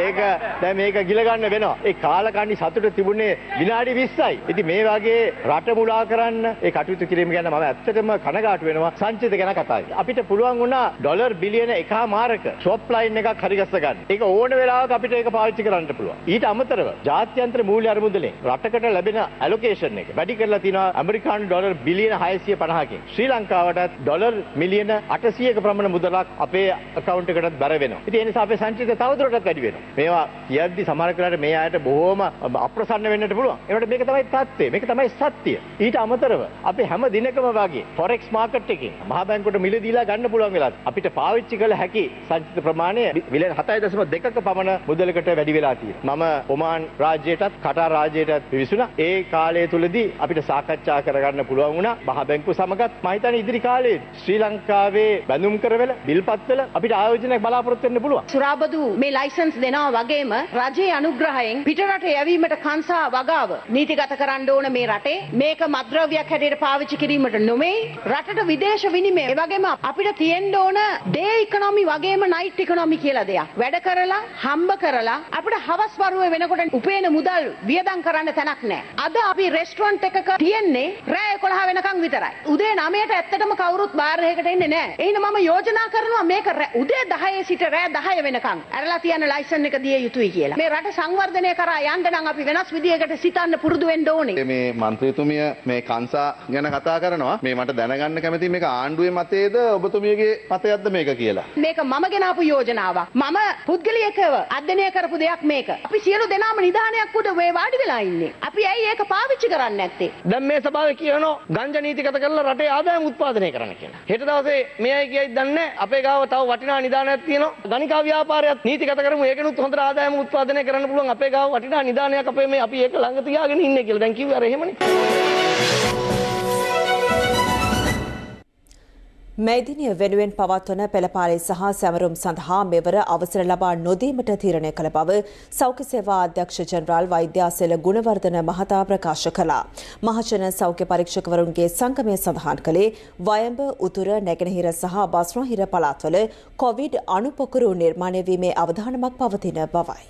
[SPEAKER 20] ඒක දැන් මේක ගිල ගන්න වෙනවා. ඒ කාලකන්ණි සතුට තිබුණේ විනාඩි 20යි. ඉතින් මේ වගේ රට මුලා කරන්න ඒ කටයුතු කිරීම ගැන මම ඇත්තටම කනගාටු වෙනවා. සංචිත ගැන කතා කරලා. අපිට පුළුවන් වුණා ඩොලර් බිලියන 1.5ක ෂොප් ලයින් එකක් හරි ගස්ස ගන්න. ඒක ඕන වෙලාවක අපිට ඒක පාවිච්චි කරන්න පුළුවන්. ඊට අමතරව ජාත්‍යන්තර මූල්‍ය අරමුදලෙන් රටකට ලැබෙන ඇලොකේෂන් එක වැඩි කරලා තිනවා ඇමරිකානු ඩොලර් බිලියන 650කින්. ශ්‍රී ලංකාවටත් ඩොලර් මිලියන 800ක ප්‍රමාණ මුදලක් අපේ account එකටත් බැර වෙනවා. ඉතින් ඒ නිසා අපේ සංචිත තවදුරටත් වැඩි වෙනවා. මේවා කියද්දි සමහර කරලා මේ අයට බොහොම අප්‍රසන්න වෙන්නට පුළුවන්. ඒකට මේක තමයි தත්ත්වය. මේක තමයි සත්‍ය. ඊට අමතරව අපි හැම දිනකම වගේ forex market එකකින් මහ බැංකුවට මිල දීලා ගන්න පුළුවන් වෙලා අපිට පාවිච්චි කළ හැකි සංචිත ප්‍රමාණය බිලියන 7.2ක පමණ මුදලකට වැඩි වෙලා තියෙනවා. මම ඔමාන් රාජ්‍යයටත් කටාර් රාජ්‍යයටත් පිවිසුණා. ඒ කාලය තුලදී අපිට සාකච්ඡා කරගන්න පුළුවන් වුණා මහ බැංකුව සමගත්. මම හිතන්නේ ඉදිරි කාලේ ශ්‍රී ලංකාවේ බැඳුම් කරවල බිල්පත්වල අපිට ආයෝජනයක් බලාපොරොත්තු වෙන්න පුළුවන්.
[SPEAKER 24] සුරාබදු මේ ලයිසන්ස් දෙනවා වගේම රජයේ අනුග්‍රහයෙන් පිටරට යැවීමට කංසා වගාව නීතිගත කරන්න ඕන මේ රටේ. මේක මත්ද්‍රව්‍යයක් හැටියට පාවිච්චි කිරීමට නෙමෙයි රටට විදේශ විනිමය. ඒ වගේම අපිට තියෙන්න ඕන ඩේ ඉකොනොමි වගේම නයිට් ඉකොනොමි කියලා දෙයක්. වැඩ කරලා හම්බ කරලා අපිට හවස් වරුවේ වෙනකොට උපේන මුදල් වියදම් කරන්න තැනක් නැහැ. අද අපි රෙස්ටුරන්ට් එකක තියෙන්නේ රෑ 11 වෙනකන් විතරයි. උදේ 9ට ඇත්තටම කවුරුත් බාරයකට එන්නේ නැහැ. එහෙනම් මම යෝජනා කරනවා මේක උදේ 10 සිට රෑ 10 වෙනකන් අරලා තියන ලයිසන් එක දිය යුතුයි කියලා. මේ රට සංවර්ධනය කරා යන්න නම් අපි වෙනස් විදියකට සිතන්න පුරුදු වෙන්න ඕනේ.
[SPEAKER 23] මේ මන්ත්‍රීතුමිය මේ කංසා ගැන කතා කරනවා. මේ මට දැනගන්න කැමතියි මේක ආණ්ඩුවේ මතයේද ඔබතුමියගේ මතයක්ද මේක කියලා.
[SPEAKER 24] මේක මම ගෙන ආපු යෝජනාවක්. මම පුද්ගලිකව අධ්‍යයනය කරපු දෙයක් මේක. අපි සියලු දෙනාම නිධානයක් උඩ මේ වාඩි වෙලා ඉන්නේ. අපි ඇයි ඒක පාවිච්චි කරන්නේ නැත්තේ?
[SPEAKER 3] දැන් මේ සභාවේ කියනවා ගංජා නීතිගත කරලා රටේ ආදායම උත්පාදනය කරන්න කියලා. හෙට දවසේ මේ අය කියයිද දන්නේ අපේ ගාව තව වටිනා නිදානයක් තියෙනවා. ගණිකා ව්‍යාපාරයත් නීතිගත කරමු. ඒකෙනුත් හොඳට ආදායම උත්පාදනය කරන්න පුළුවන්. අපේ ගාව වටිනා නිදානයක් අපේ මේ අපි ඒක ළඟ තියාගෙන ඉන්නේ කියලා. දැන් කිව්වේ අර එහෙමනේ.
[SPEAKER 1] මේ දිනය වෙනුවෙන් පවත්වන පෙළපාලි සහ සැමරුම් සඳහා මෙවර අවසර ලබා නොදීමට තීරණය කළ බව සෞඛ්‍ය සේවා අධ්‍යක්ෂ ජනරාල් වෛද්‍යාසෙල ගුණවර්ධන මහතා ප්‍රකාශ කළා. මහජන සෞඛ්‍ය පරීක්ෂකවරුන්ගේ සංගමය සඳහන් කළේ වයඹ උතුර නැගෙනහිර සහ බස්නාහිර පළාත්වල කොවිඩ් අණුපොකුරු නිර්මාණය වීමේ අවධානමක් පවතින බවයි.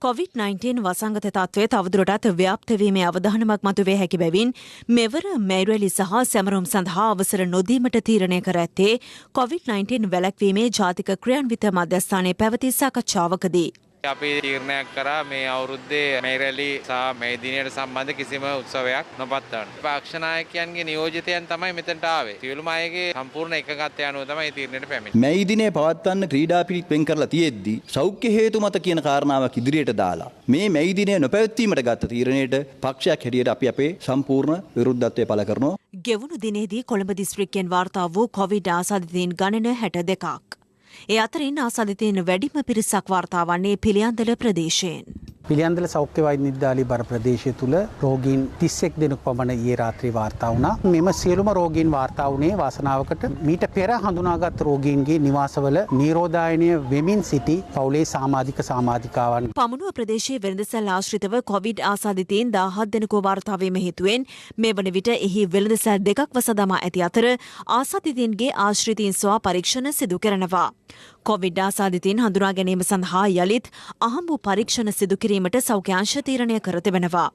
[SPEAKER 1] COVID-19 වසංගත තත්ත්වය තවදුරටත් ව්‍යාප්ත වීමේ අවධානමක් මතුවේ හැකි බැවින් මෙවර මැයිරැලි සහ සැමරුම් සඳහා අවසර නොදීමට තීරණය කර ඇත්තේ COVID-19 වැළැක්වීමේ ජාතික ක්‍රියාන්විත මධ්‍යස්ථානයේ පැවති සාකච්ඡාවකදී.
[SPEAKER 4] අපි තීරණයක් කරා මේ අවුරුද්දේ මේ රැලි සහ මේ දිනයට සම්බන්ධ කිසිම උත්සවයක් නොපවත්වන්න. පක්ෂ නායකයන්ගේ නියෝජිතයන් තමයි මෙතනට ආවේ. සියලුම අයගේ සම්පූර්ණ එකගතය අනුව තමයි මේ තීරණයට පැමිණෙන්නේ.
[SPEAKER 5] මේ දිනේ පවත්වන්න ක්‍රීඩා පිරිත් වෙන් කරලා තියෙද්දි සෞඛ්‍ය හේතු මත කියන කාරණාවක් ඉදිරියට දාලා මේ දිනේ නොපැවැත්වීමට ගත්ත තීරණයට පක්ෂයක් හැටියට අපි අපේ සම්පූර්ණ විරුද්ධත්වය පළ කරනවා.
[SPEAKER 1] ගෙවුණු දිනේදී කොළඹ දිස්ත්‍රික්කයෙන් වාර්තා වූ කොවිඩ් ආසාදිතයින් ගණන 62ක්. ඒ අතරින් ආසාදිතයින් වැඩිම පිරිසක් වාර්තා වන්නේ පිළියන්දල ප්‍රදේශයෙන්.
[SPEAKER 6] පිළියන්දල සෞඛ්‍ය වෛද්‍ය නිලධාරී බර ප්‍රදේශය තුල රෝගීන් 31 දෙනෙකු පමණ ඊයේ රාත්‍රියේ වාර්තා වුණා. මෙම සියලුම රෝගීන් වාර්තා වුණේ වාසනාවකට මීට පෙර හඳුනාගත් රෝගීන්ගේ නිවාසවල නිරෝධායනය වෙමින් සිටි පවුලේ සමාජිකාවන්.
[SPEAKER 1] පමුණුව ප්‍රදේශයේ වෙළඳසැල් ආශ්‍රිතව කොවිඩ් ආසාදිතයින් 17 දෙනෙකු වාර්තා වීම හේතුවෙන් මේ වන විට එහි වෙළඳසැල් දෙකක් වසදමා ඇති අතර ආසාදිතයින්ගේ ආශ්‍රිතයින් සොයා පරීක්ෂණ සිදු කරනවා. කොවිඩ් ආසාදිතයින් හඳුනා ගැනීම සඳහා යලිත් අහඹු පරීක්ෂණ සිදු කිරීමට සෞඛ්‍ය අංශ තීරණය කර තිබෙනවා.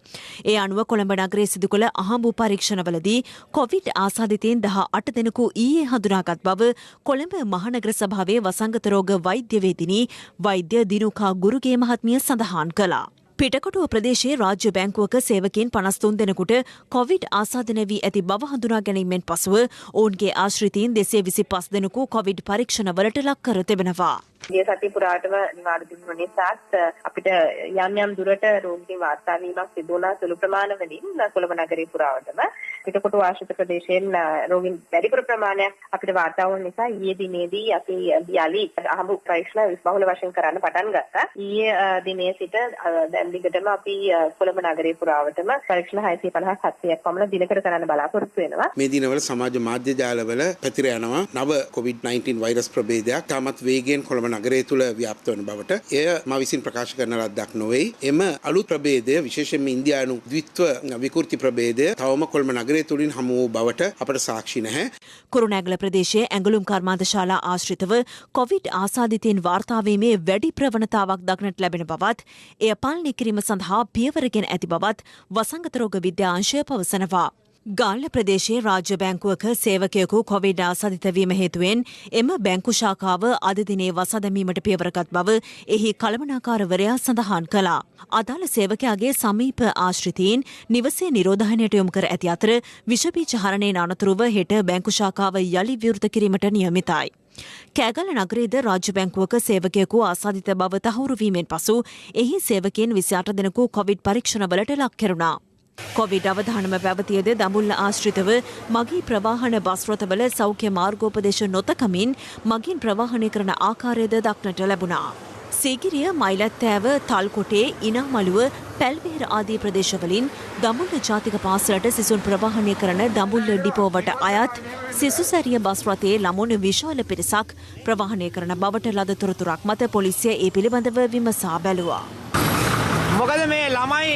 [SPEAKER 1] ඒ අනුව කොළඹ නගරයේ සිදු කළ අහඹු පරීක්ෂණවලදී කොවිඩ් ආසාදිතයින් 18 දෙනෙකු ඊයේ හඳුනාගත් බව කොළඹ මහනගර සභාවේ වසංගත රෝග වෛද්‍යවේදිනී වෛද්‍ය දිනුකා ගුරුගේ මහත්මිය සඳහන් කළා. පිටකොටුව ප්‍රදේශයේ රාජ්‍ය බැංකුවක සේවකයන් 53 දෙනෙකුට කොවිඩ් ආසාදනය වී ඇති බව හඳුනා ගැනීමෙන් පසුව ඔවුන්ගේ ආශ්‍රිතයින් 225 දෙනෙකු කොවිඩ් පරීක්ෂණවලට ලක් කර තිබෙනවා.
[SPEAKER 25] ගිය සති පුරාටම නිවාඩු දුන්න නිසාත් අපිට යම් දුරට රෝගී වාර්තා වීමක් සිදු වුණා සුළු ප්‍රමාණවලින් කොළඹ නගරයේ පුරාවටම. පිටකොටුව ආශ්‍රිත ප්‍රදේශයෙන් රෝගීන් වැඩිපුර ප්‍රමාණයක් අපිට වාර්තා වුණ නිසා ඊයේ දිනේදී අපි යලි අහඹු පරීක්ෂණ බහුල වශයෙන් කරන්න පටන් ගත්තා. ඊයේ දිනේ සිට දැන් දිගටම අපි කොළඹ නගරයේ පුරාවටම පරීක්ෂණ 657ක් පමණ දිනකට කරන්න බලාපොරොත්තු වෙනවා.
[SPEAKER 26] මේ දිනවල සමාජ මාධ්‍ය ජාලවල පැතිර යනවා නව COVID-19 වෛරස් ප්‍රභේදයක් තාමත් වේගයෙන් කොළඹ නගරය තුළ ව්‍යාප්ත වන බවට එය මා විසින් ප්‍රකාශ කරන ලද්දක් නොවේ. එම අලුත් ප්‍රභේදය විශේෂයෙන්ම ඉන්දියානු ද්විත්ව විකෘති ප්‍රභේදය තවම කොළඹ නගරය තුළින් හමු වූ බවට අපට සාක්ෂි නැහැ.
[SPEAKER 1] කුරුණෑගල ප්‍රදේශයේ ඇඟලුම් කර්මාන්ත ශාලා ආශ්‍රිතව කොවිඩ් ආසාදිතයින් වාර්තා වීමේ වැඩි ප්‍රවණතාවක් දක්නට ලැබෙන බවත් එය පාලනය කිරීම සඳහා පියවරගෙන ඇති බවත් වසංගත රෝග විද්‍යා අංශය පවසනවා. ගාල්ල ප්‍රදේශයේ රාජ්‍ය බැංකුවක සේවකයෙකු කොවිඩ් ආසාදිත වීම හේතුවෙන් එම බැංකු ශාඛාව අද දිනේ වසදමීමට පියවරගත් බව එහි කළමනාකාරවරයා සඳහන් කළා. අදාළ සේවකයාගේ සමීප ආශ්‍රිතයින් නිවසේ නිරෝධායනයට යොමු කර ඇති අතර විෂබීජ හරණයෙන් අනතුරුව හෙට බැංකු ශාඛාව යලි විවෘත කිරීමට නියමිතයි. කෑගල්ල නගරයේද රාජ්‍ය බැංකුවක සේවකයෙකු ආසාදිත බව තහවුරු වීමෙන් පසු එහි සේවකයන් 28 දෙනෙකු කොවිඩ් පරීක්ෂණවලට ලක් කෙරුණා. කොවිඩ් අවධානම පැවතියද දඹුල්ල ආශ්‍රිතව මගී ප්‍රවාහන බස් රථවල සෞඛ්‍ය මාර්ගෝපදේශ නොතකමින් මගින් ප්‍රවාහනය කරන ආකාරයද දක්නට ලැබුණා. සීගිරිය මයිලත්තෑව තල්කොටේ ඉනාමලුව පැල්බේර ආදී ප්‍රදේශවලින් දඹුල්ල ජාතික පාසලට සිසුන් ප්‍රවාහනය කරන දඹුල්ල ඩිපෝවට අයත් සිසුසැරිය බස් රථයේ ළමුන් විශාල පිරිසක් ප්‍රවාහනය කරන බවට ලද තොරතුරක් මත පොලිසිය ඒ පිළිබඳව විමසා බැලුවා.
[SPEAKER 2] මොකද මේ ළමයි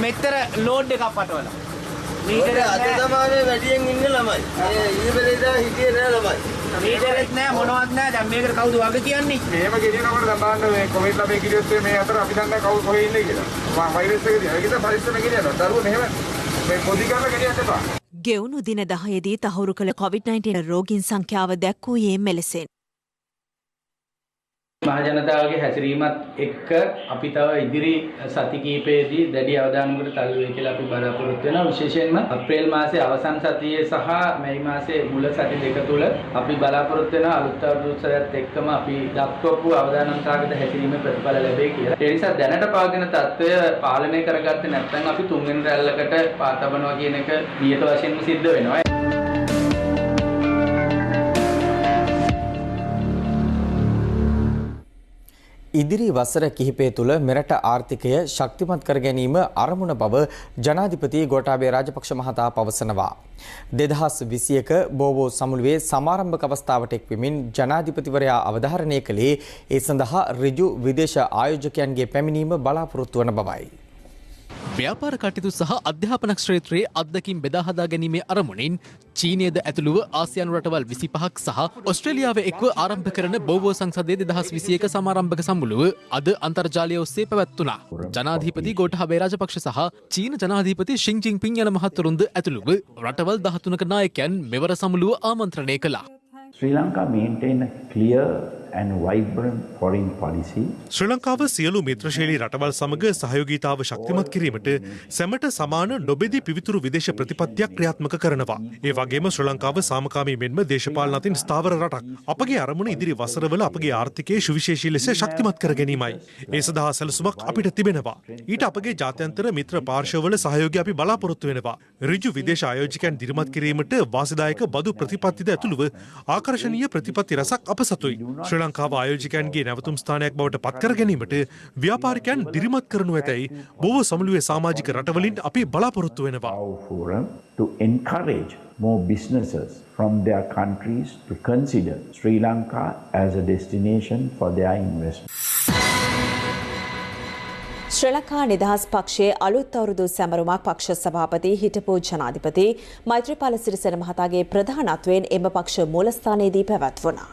[SPEAKER 2] මෙතර ලෝඩ් එකක් පටවලා.
[SPEAKER 8] අද සමානේ වැඩියෙන් ඉන්න ළමයි. මේ ඊබෙලේදා හිටියේ නෑ ළමයි.
[SPEAKER 2] මීටරෙත් නෑ මොනවත් නෑ. දැන් මේකට කවුද වග කියන්නේ?
[SPEAKER 10] මේම ගෙනියනකොට දැන් බලන්න මේ කොවිඩ් ළමයි කිරියොත් මේ අතර අපි දන්නේ කවුද කොහේ ඉන්නේ කියලා. වෛරස් එක දිහා. ඒකද පරිස්සම ගෙනියනවා. දරුවෝ මෙහෙම මේ පොඩි කරලා ගෙනියන්න එපා.
[SPEAKER 11] ගෙවුණු දින 10දී තහවුරු කළ COVID-19 රෝගීන් සංඛ්‍යාව දැක්වූයේ මෙලෙසින්.
[SPEAKER 12] මහජනතාවගේ හැසිරීමත් එක්ක අපි තව ඉදිරි සති කිහිපයේදී දැඩි අවධානයකට තල්ලු වෙයි කියලා අපි බලාපොරොත්තු වෙනවා. විශේෂයෙන්ම අප්‍රේල් මාසයේ අවසන් සතියේ සහ මැයි මාසයේ මුල සති දෙක තුල අපි බලාපොරොත්තු වෙනවා අලුත් අවුරුදු උත්සවයත් එක්කම අපි දක්වපු අවදානම්තාවකට හැසිරීමේ ප්‍රතිඵල ලැබෙයි කියලා. ඒ නිසා දැනට පවතින තත්ත්වය පාලනය කරගත්තේ නැත්නම් අපි තුන්වෙනි රැල්ලකට පාතබනවා කියන එක නියත වශයෙන්ම සිද්ධ වෙනවා.
[SPEAKER 9] ඉදිරි වසර කිහිපය තුළ මෙරට ආර්ථිකය ශක්තිමත් කර ගැනීම අරමුණ බව ජනාධිපති ගෝඨාභය රාජපක්ෂ මහතා පවසනවා. 2021 බෝවෝ සමුළුවේ සමාරම්භක අවස්ථාවට එක්වෙමින් ජනාධිපතිවරයා අවධාරණය කළේ ඒ සඳහා ඍජු විදේශ ආයෝජකයන්ගේ පැමිණීම බලාපොරොත්තු වන බවයි.
[SPEAKER 13] ව්‍යාපාර කටයුතු සහ අධ්‍යාපන ක්ෂේත්‍රයේ අත්දැකීම් බෙදා හදා ගැනීමේ අරමුණින් චීනයද ඇතුළුව ආසියානු රටවල් 25ක් සහ ඔස්ට්‍රේලියාව එක්ව ආරම්භ කරන බෝවෝ සංසදයේ 2021 සමාරම්භක සම්මුළුව අද අන්තර්ජාලය ඔස්සේ පැවැත්වුණා. ජනාධිපති ගෝඨාභය රාජපක්ෂ සහ චීන ජනාධිපති ෂින් ජින්පින් යන මහතුරුන්ද ඇතුළුව රටවල් 13ක නායකයන් මෙවර සමුළුව ආමන්ත්‍රණය කළා.
[SPEAKER 27] Sri Lanka maintain a clear and vibrant foreign policy.
[SPEAKER 28] ශ්‍රී ලංකාව සියලු මිත්‍රශීලී රටවල් සමග සහයෝගීතාව ශක්තිමත් කිරීමට සැමට සමාන නොබෙදී පිවිතුරු විදේශ ප්‍රතිපත්තියක් ක්‍රියාත්මක කරනවා. ඒ වගේම ශ්‍රී ලංකාව සාමකාමී මෙන්ම දේශපාලන අතින් ස්ථාවර රටක්. අපගේ අරමුණ ඉදිරි වසරවල අපගේ ආර්ථිකයේ සුවිශේෂී ලෙස ශක්තිමත් කර ගැනීමයි. ඒ සඳහා සැලසුමක් අපිට තිබෙනවා. ඊට අපගේ ජාත්‍යන්තර මිත්‍ර පාර්ශවවල සහයෝගය අපි බලාපොරොත්තු වෙනවා. ඍජු විදේශ ආයෝජකයන් දිරිමත් කිරීමට වාසිදායක බදු ප්‍රතිපත්තිද ඇතුළුව ආකර්ශනීය ප්‍රතිපත්ති රසක් අප සතුයි. ශ්‍රී ලංකාව ආයෝජකයන්ගේ නැවතුම් ස්ථානයක් බවට පත් කර ගැනීමට ව්‍යාපාරිකයන් දිරිමත් කරනු ඇතැයි බොහෝ සමුළුවේ සමාජික රටවලින් අපි බලාපොරොත්තු වෙනවා.
[SPEAKER 27] To encourage more businesses from their countries to consider Sri Lanka as a destination for their investment.
[SPEAKER 1] ශ්‍රී ලංකා නිදහස් පක්ෂයේ අලුත් අවුරුදු සැමරුමක් පක්ෂ සභාපති හිටපු ජනාධිපති මෛත්‍රීපාල සිරිසේන මහතාගේ ප්‍රධානත්වයෙන් එම පක්ෂ මූලස්ථානයේදී පැවැත්වුණා.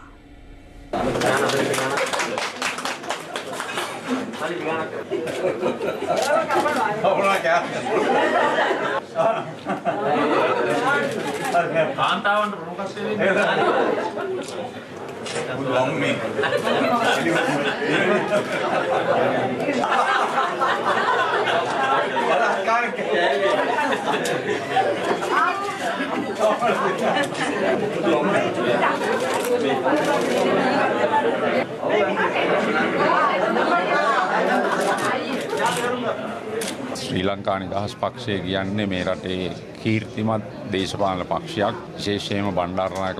[SPEAKER 29] ශ්‍රී ලංකා නිදහස් පක්ෂය කියන්නේ මේ රටේ කීර්තිමත් දේශපාලන පක්ෂයක්. විශේෂයෙන්ම බණ්ඩාරනායක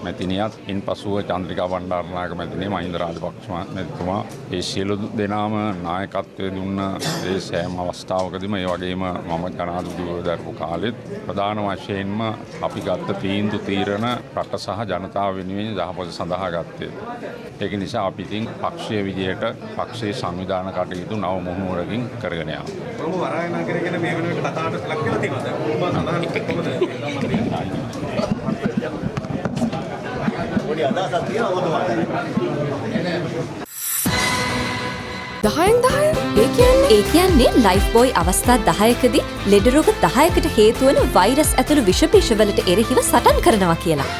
[SPEAKER 29] මැතිනියත් ඉන්පසුව චන්ද්‍රිකා බණ්ඩාරනායක මැතිනිය මහින්ද රාජපක්ෂ මැතිතුමා ඒ සියලු දෙනාම නායකත්වය දුන්න ඒ සෑම අවස්ථාවකදීම ඒ වගේම මම ජනාධිපතිවරු දරපු කාලෙත් ප්‍රධාන වශයෙන්ම අපි ගත්ත තීන්දුව තීරණ රට සහ ජනතාව වෙනුවෙන් යහපත සඳහා ගත්තේ. ඒක නිසා අපි ඉතින් පක්ෂයේ විදියට පක්ෂයේ සංවිධාන කටයුතු නව මුහුණුවරකින් කරගෙන යනවා.
[SPEAKER 30] කොහොම වරාය නගරය ගැන මේ වෙනුවට කතාවට ලක් වෙලා තියෙනවද? කොහොම සඳහන් කොහොමද? පොඩි අදහසක් තියෙනවා ඔබතුමාට.
[SPEAKER 31] 10 ඒ කියන්නේ ලයිෆ් බෝයි අවස්ථා 10කදී ලෙඩ රෝග 10කට හේතු වන වෛරස් ඇතුළු විෂ බීජවලට එරෙහිව සටන් කරනවා කියලා.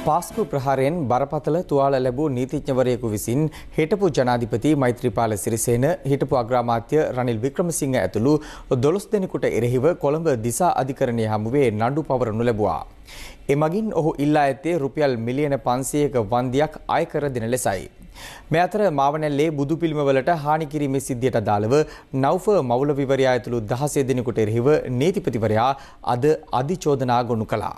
[SPEAKER 9] පාස්කු ප්‍රහාරයෙන් බරපතල තුවාල ලැබූ නීතිඥවරයෙකු විසින් හිටපු ජනාධිපති මෛත්‍රීපාල සිරිසේන හිටපු අග්‍රාමාත්‍ය රනිල් වික්‍රමසිංහ ඇතුළු 12 දෙනෙකුට එරෙහිව කොළඹ දිසා අධිකරණය හමුවේ නඩු පවරනු ලැබුවා. එමගින් ඔහු ඉල්ලා ඇත්තේ රුපියල් මිලියන 500ක වන්දියක් අය කර දෙන ලෙසයි. මේ අතර මාවනැල්ලේ බුදු පිළිමවලට හානි කිරීමේ සිද්ධියට අදාළව නෞෆ මෞලවිවරයා ඇතුළු 16 දෙනෙකුට එරෙහිව නීතිපතිවරයා අද අධිචෝදනා ගොනු කළා.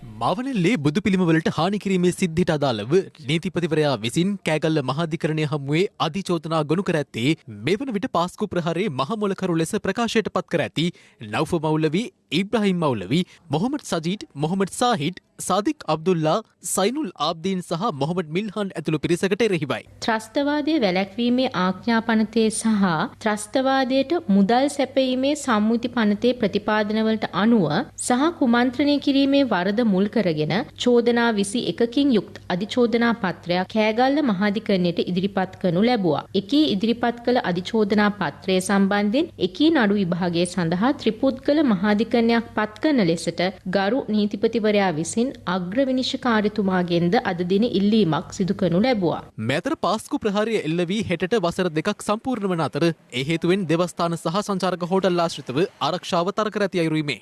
[SPEAKER 13] මාවනල්ලේ බුදු පිළිමවලට හානි කිරීමේ සිද්ධියට අදාළව නීතිපතිවරයා විසින් කෑගල්ල මහාධිකරණය හමුවේ අධිචෝදනා ගොනු කර ඇත්තේ මේ වන විට පාස්කු ප්‍රහාරයේ මහමොලකරු ලෙස ප්‍රකාශයට පත් කර ඇති නෞෆ මෞලවි, ඉබ්‍රාහිම් මෞලවි, මොහොමඩ් සජීඩ්, මොහොමඩ් සාහිඩ්, සාදික් අබ්දුල්ලා, සයිනුල් ආබ්දීන් සහ මොහොමඩ් මිල්හන් ඇතුළු පිරිසකට එරෙහිවයි.
[SPEAKER 7] ත්‍රස්තවාදයේ වැළැක්වීමේ ආඥා පනතේ සහ ත්‍රස්තවාදයට මුදල් සැපයීමේ සම්මුති පනතේ ප්‍රතිපාදනවලට අනුව සහ කුමන්ත්‍රණය කිරීමේ වරද මුල් කරගෙන චෝදනා 21කින් යුක්ත අධිචෝදනා පත්‍රයක් කෑගල්ල මහාධිකරණයට ඉදිරිපත් කරනු ලැබුවා. එකී ඉදිරිපත් කළ අධිචෝදනා පත්‍රය සම්බන්ධයෙන් එකී නඩු විභාගයේ සඳහා ත්‍රිපුද්ගල මහාධිකරණයක් පත් කරන ලෙසට ගරු නීතිපතිවරයා විසින් අග්‍ර විනිශ්චයකාරතුමාගෙන්ද අද දින ඉල්ලීමක් සිදු කරනු ලැබුවා.
[SPEAKER 13] මෙතර පාස්කු ප්‍රහාරය එල්ල වී හෙටට වසර 2ක් සම්පූර්ණ වන අතර ඒ හේතුවෙන් දෙවස්ථාන සහ සංචාරක හෝටල් ආශ්‍රිතව ආරක්ෂාව තර කර ඇති අයුරුයි.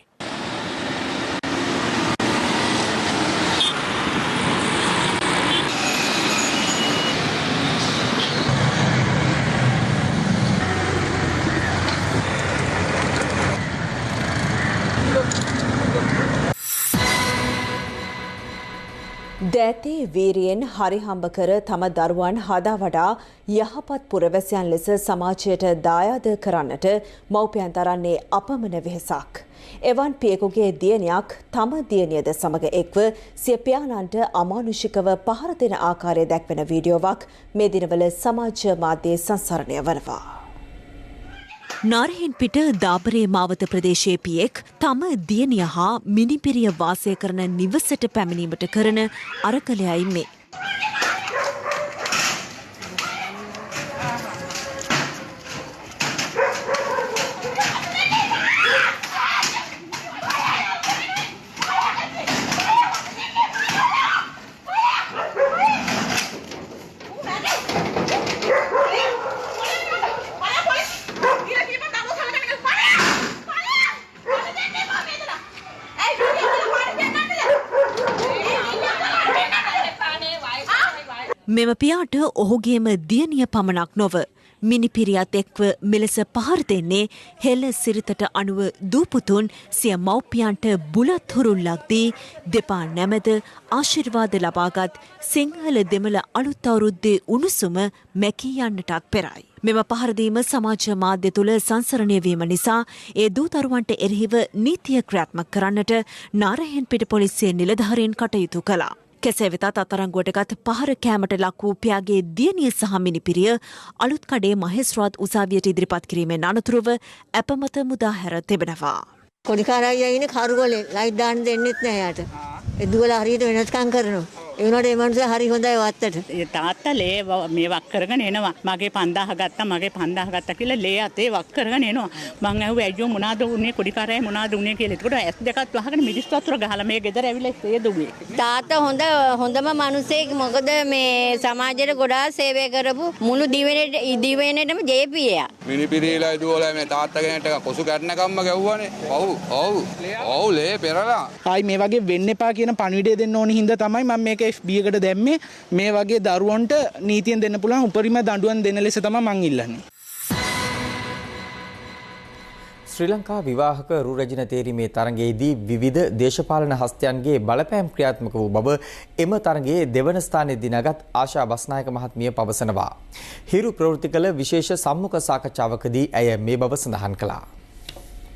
[SPEAKER 1] දෑතේ වීරියෙන් හරිහම්බ කර තම දරුවන් හදා වඩා යහපත් පුරවැසියන් ලෙස සමාජයට දායාද කරන්නට මව්පියන් දරන්නේ අපමණ වෙහෙසක්. එවන් පියෙකුගේ දියණියක් තම දියණියද සමග එක්ව සිය පියාණන්ට අමානුෂිකව පහර දෙන ආකාරය දැක්වෙන වීඩියෝවක් මේ දිනවල සමාජ මාධ්‍යයේ සංසරණය වනවා.
[SPEAKER 11] නාරහෙන් පිට දාබරේ මාවත ප්‍රදේශයේ පියෙක් තම දියණිය හා මිනිපිරිය වාසය කරන නිවසට පැමිණීමට කරන අරකලයයි මේ. මෙම පියාට ඔහුගේම දියණිය පමණක් නොව මිනිපිරියත් එක්ව මෙලෙස පහර දෙන්නේ හෙළ සිරිතට අනුව දූපුතුන් සිය මව්පියන්ට බුලත් හුරුල්ලක් දී දෙපා නැමද ආශිර්වාද ලබාගත් සිංහල දෙමළ අලුත් අවුරුද්දේ උණුසුම මැකී යන්නටත් පෙරයි. මෙම පහරදීම සමාජ මාධ්‍ය තුළ සංසරණය වීම නිසා ඒ දූතරුවන්ට එරෙහිව නීතිය ක්‍රියාත්මක කරන්නට නාරහෙන් පිට පොලිසිය නිලධාරීන් කටයුතු කළා. කෙසේ වෙතත් අත්අඩංගුවටගත් පහර කෑමට ලක් වූ පියාගේ දියණිය සහ මිනිපිරිය අලුත් කඩේ මහේස්ත්‍රාත් උසාවියට ඉදිරිපත් කිරීමෙන් අනතුරුව අපමත මුදා හැර තිබෙනවා.
[SPEAKER 14] කොඩිකාරයියා ඉන්නේ කරුගලේ ලයිට් දාන්න දෙන්නෙත් නෑ යාට. එදුවලා හරියට වෙනස්කම් කරනවා. ඒ වුණාට ඒ මනුස්සයා හරි හොඳයි වත්තට.
[SPEAKER 15] ඒ තාත්තා ලේ මේ වක් කරගෙන එනවා. මගේ 5000 ගත්තා මගේ 5000 ගත්තා කියලා ලේ අතේ වක් කරගෙන එනවා. මං ඇහුවා ඇයියෝ මොනවාද උනේ කොඩිකාරයයි මොනවාද උනේ කියලා. ඒකට ඇස් දෙකත් වහගෙන මිරිස් වතුර ගහලා මේ ගෙදර ඇවිල්ලා සේදුවේ.
[SPEAKER 14] තාත්තා හොඳම මිනිසෙක්. මොකද මේ සමාජයට ගොඩාක් සේවය කරපු මුළු දිවයිනේටම ජේපීයා.
[SPEAKER 16] මිනිපිරිලා දුවලා මේ තාත්තා කෙනෙක්ට කොසු කැටනකම්ම ගැව්වනේ. ඔව් ලේ පෙරලා.
[SPEAKER 12] ආයි මේ වගේ වෙන්න එපා කියන පණිවිඩය දෙන්න ඕනි හින්දා තමයි මම මේක FB එකට දැම්මේ. මේ වගේ දරුවන්ට නීතියෙන් දෙන්න පුළුවන් උපරිම දඬුවම් දෙන ලෙස තමයි මං ඉල්ලන්නේ.
[SPEAKER 9] ශ්‍රී ලංකා විවාහක රු රැජින තේරීමේ තරඟයේදී විවිධ දේශපාලන හස්තයන්ගේ බලපෑම් ක්‍රියාත්මක වූ බව එම තරඟයේ දෙවන ස්ථානයේ දිනාගත් ආශා බස්නායක මහත්මිය පවසනවා. හිරු ප්‍රවෘත්ති කළ විශේෂ සම්මුඛ සාකච්ඡාවකදී ඇය මේ බව සඳහන් කළා.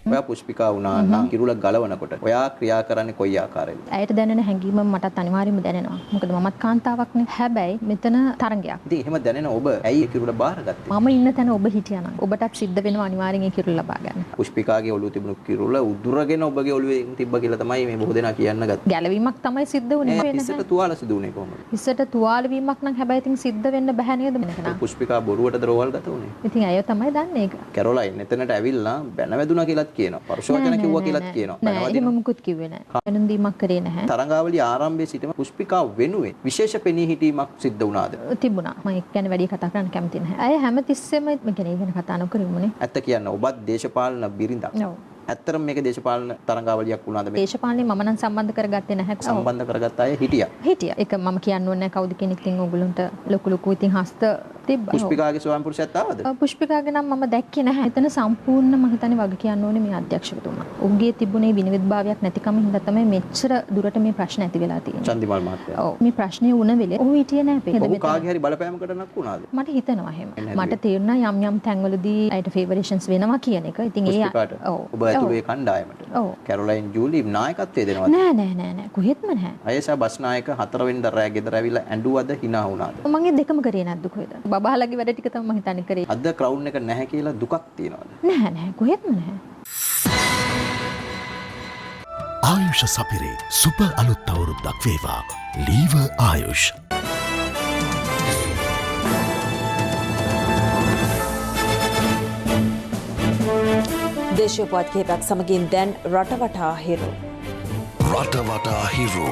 [SPEAKER 17] ඔයා පුෂ්පිකා වුණා නම් කිරුලක් ගලවනකොට ඔයා ක්‍රියා කරන්නේ කොයි ආකාරයෙන්ද?
[SPEAKER 18] ඇයට දැනෙන හැඟීම මටත් අනිවාර්යයෙන්ම දැනෙනවා. මොකද මමත් කාන්තාවක්නේ. හැබැයි මෙතන තරංගයක්.
[SPEAKER 17] ඉතින් එහෙම දැනෙන ඔබ ඇයි කිරුල බාරගත්තේ?
[SPEAKER 18] මම ඉන්න තැන ඔබ හිටියානම් ඔබටත් සිද්ධ වෙනවා අනිවාර්යෙන් ඒ කිරුල ලබා ගන්න.
[SPEAKER 17] පුෂ්පිකාගේ ඔළුව තිබුණු කිරුල උදුරගෙන ඔබගේ ඔළුවේ තිබ්බ කියලා තමයි මේ බොහෝ දෙනා කියන්න ගත්තේ.
[SPEAKER 18] ගැලවීමක් තමයි සිද්ධ වුනේ නේද?
[SPEAKER 17] ඉස්සට තුවාල සිදු වුනේ කොහොමද?
[SPEAKER 18] ඉස්සට තුවාල වීමක් නම් හැබැයි ඉතින් සිද්ධ වෙන්න බෑ නේද මෙතන?
[SPEAKER 17] පුෂ්පිකා බොරුවටද රෝවල් ගත වුනේ?
[SPEAKER 18] ඉතින් ඇය තමයි දන්නේ ඒක.
[SPEAKER 17] කැරොලයින් එතනට ඇවිල්ලා බැන වැදුනා කියලාත් කියනවා. පරුෂවචන කිව්වා කියලාත් කියනවා.
[SPEAKER 18] එහෙම මුකුත් කිව්වේ නැහැ. වෙනුම්දීමක් කරේ නැහැ.
[SPEAKER 17] තරඟාවලිය ආරම්භයේ සිටම පුෂ්පිකා වෙනුවෙන් විශේෂ පෙනී හිටීමක් සිද්ධ වුණාද?
[SPEAKER 18] තිබුණා. මම ඒක ගැන වැඩි කතා කරන්න කැමති නැහැ. අය හැමතිස්සෙම මේ කියන්නේ ගැන කතා නොකරමුනේ.
[SPEAKER 17] ඇත්ත කියන්න ඔබත් දේශපාලන බිරිඳක්.
[SPEAKER 18] ඔව්.
[SPEAKER 17] ඇත්තටම මේක දේශපාලන තරඟාවලියක් වුණාද මේ?
[SPEAKER 18] දේශපාලනේ මම නම් සම්බන්ධ කරගත්තේ නැහැ.
[SPEAKER 17] සම්බන්ධ කරගත්ත අය හිටියා.
[SPEAKER 18] හිටියා. ඒක මම කියන්න ඕනේ නැහැ කවුද කෙනෙක්. ඉතින් ඕගොල්ලන්ට ලොකු ඉතින් හස්ත තිබ්බා.
[SPEAKER 17] පුෂ්පිකාගේ ස්වාමි පුරුෂයාත් ආවද?
[SPEAKER 18] පුෂ්පිකාගේ නම් මම දැක්කේ නැහැ. එතන සම්පූර්ණ මම හිතන්නේ වග කියන්න ඕනේ මේ අධ්‍යක්ෂකතුමා. ඔහුගේ තිබුණේ විනිවිදභාවයක් නැතිකම හින්දා තමයි මෙච්චර දුරට මේ ප්‍රශ්න ඇති වෙලා තියෙන්නේ.
[SPEAKER 17] චන්දිමාල් මහත්තයා.
[SPEAKER 18] ඔව් මේ ප්‍රශ්නේ වුණ වෙලේ ඔහු හිටියේ නැහැ.
[SPEAKER 17] ඔහු කාගේ හරි බලපෑමකට නක් වුණාද?
[SPEAKER 18] මට හිතෙනවා එහෙම. මට තේරුණා යම් තැන්වලදී අයිට ෆේවරේෂන්ස් වෙනවා කියන එක. ඉතින් ඒ
[SPEAKER 17] ඔබ ඇතුළේ කණ්ඩායමට. කැරොලයින් ජූලි නායකත්වයේ දෙනවද?
[SPEAKER 18] නෑ කොහෙත්ම නැහැ.
[SPEAKER 17] අයසා බස් නායක 4 වෙනිදා රෑ ගෙදර ඇවිල්ලා ඇඬුවද hina වුණාද?
[SPEAKER 18] මම ඒ දෙකම කරේ නැද්ද කොහෙද? බබාලගේ වැඩ ටික තමයි මම හිතන්නේ කරේ.
[SPEAKER 17] අද ක්‍රවුන් එක නැහැ කියලා දුකක් තියනවද?
[SPEAKER 18] නැහැ කොහෙත්ම නැහැ.
[SPEAKER 3] ආයුෂ සපිරේ සුප අලුත් අවුරුද්දක් වේවා. ලීව ආයුෂ්.
[SPEAKER 1] දේශීය පුවත් කිහිපයක් සමගින් දැන් රටවටා හිරු.
[SPEAKER 3] රටවටා හිරු.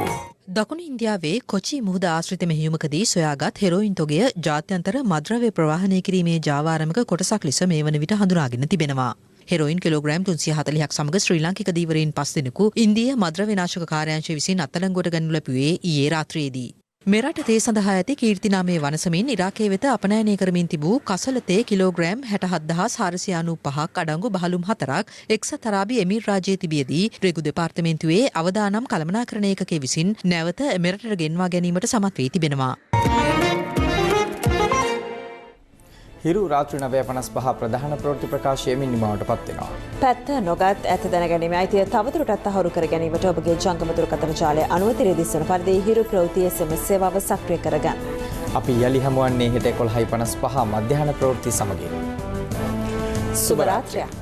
[SPEAKER 4] දකුණු ඉන්දියාවේ කොචි මුහුද ආශ්‍රිත මෙහෙයුමකදී සොයාගත් හෙරෝයින් තොගය ජාත්‍යන්තර මද්‍රව්‍ය ප්‍රවාහනය කිරීමේ ජාවාරමක කොටසක් ලෙස මේ වන විට හඳුනාගෙන තිබෙනවා. හෙරෝයින් කිලෝග්‍රෑම් 340ක් සමග ශ්‍රී ලාංකික දීවරයින් 5 දෙනෙකු ඉන්දීය මද්‍රව්‍ය නාශක කාර්යාංශය විසින් අත්අඩංගුවට ගනු ලැබුවේ ඊයේ රාත්‍රියේදී. මෙරට තේ සඳහා ඇති කීර්තිනාමය වනසමින් ඉරාකයේ වෙත අපනයනය කරමින් තිබූ කසල තේ කිලෝග්‍රෑම් 67495ක් අඩංගු බහලුම් 4ක් එක්සත් අරාබි එමිර් රාජ්‍යයේ තිබියදී රෙගු දෙපාර්තමේන්තුවේ අවදානම් කළමනාකරණ ඒකකයේ විසින් නැවත මෙරටට ගෙන්වා ගැනීමට සමත් වී තිබෙනවා.
[SPEAKER 9] හිරු රාත්‍රී 9:55 ප්‍රධාන ප්‍රවෘත්ති ප්‍රකාශයමින් නිමවට පත් වෙනවා.
[SPEAKER 1] පැත්ත නොගත් ඇත දැනගැනීමේ අයිතිය තවදුරටත් තහවුරු කර ගැනීමට ඔබගේ ජංගම දුරකථන ජාලය අනුමැතිය දිස්වන පරිදි හිරු ප්‍රවෘත්ති SMS සේවාව සක්‍රිය කරගන්න.
[SPEAKER 9] අපි යලි හමුවන්නේ හෙට 11:55 මධ්‍යහන ප්‍රවෘත්ති සමගින්.
[SPEAKER 1] සුබ රාත්‍රියක්.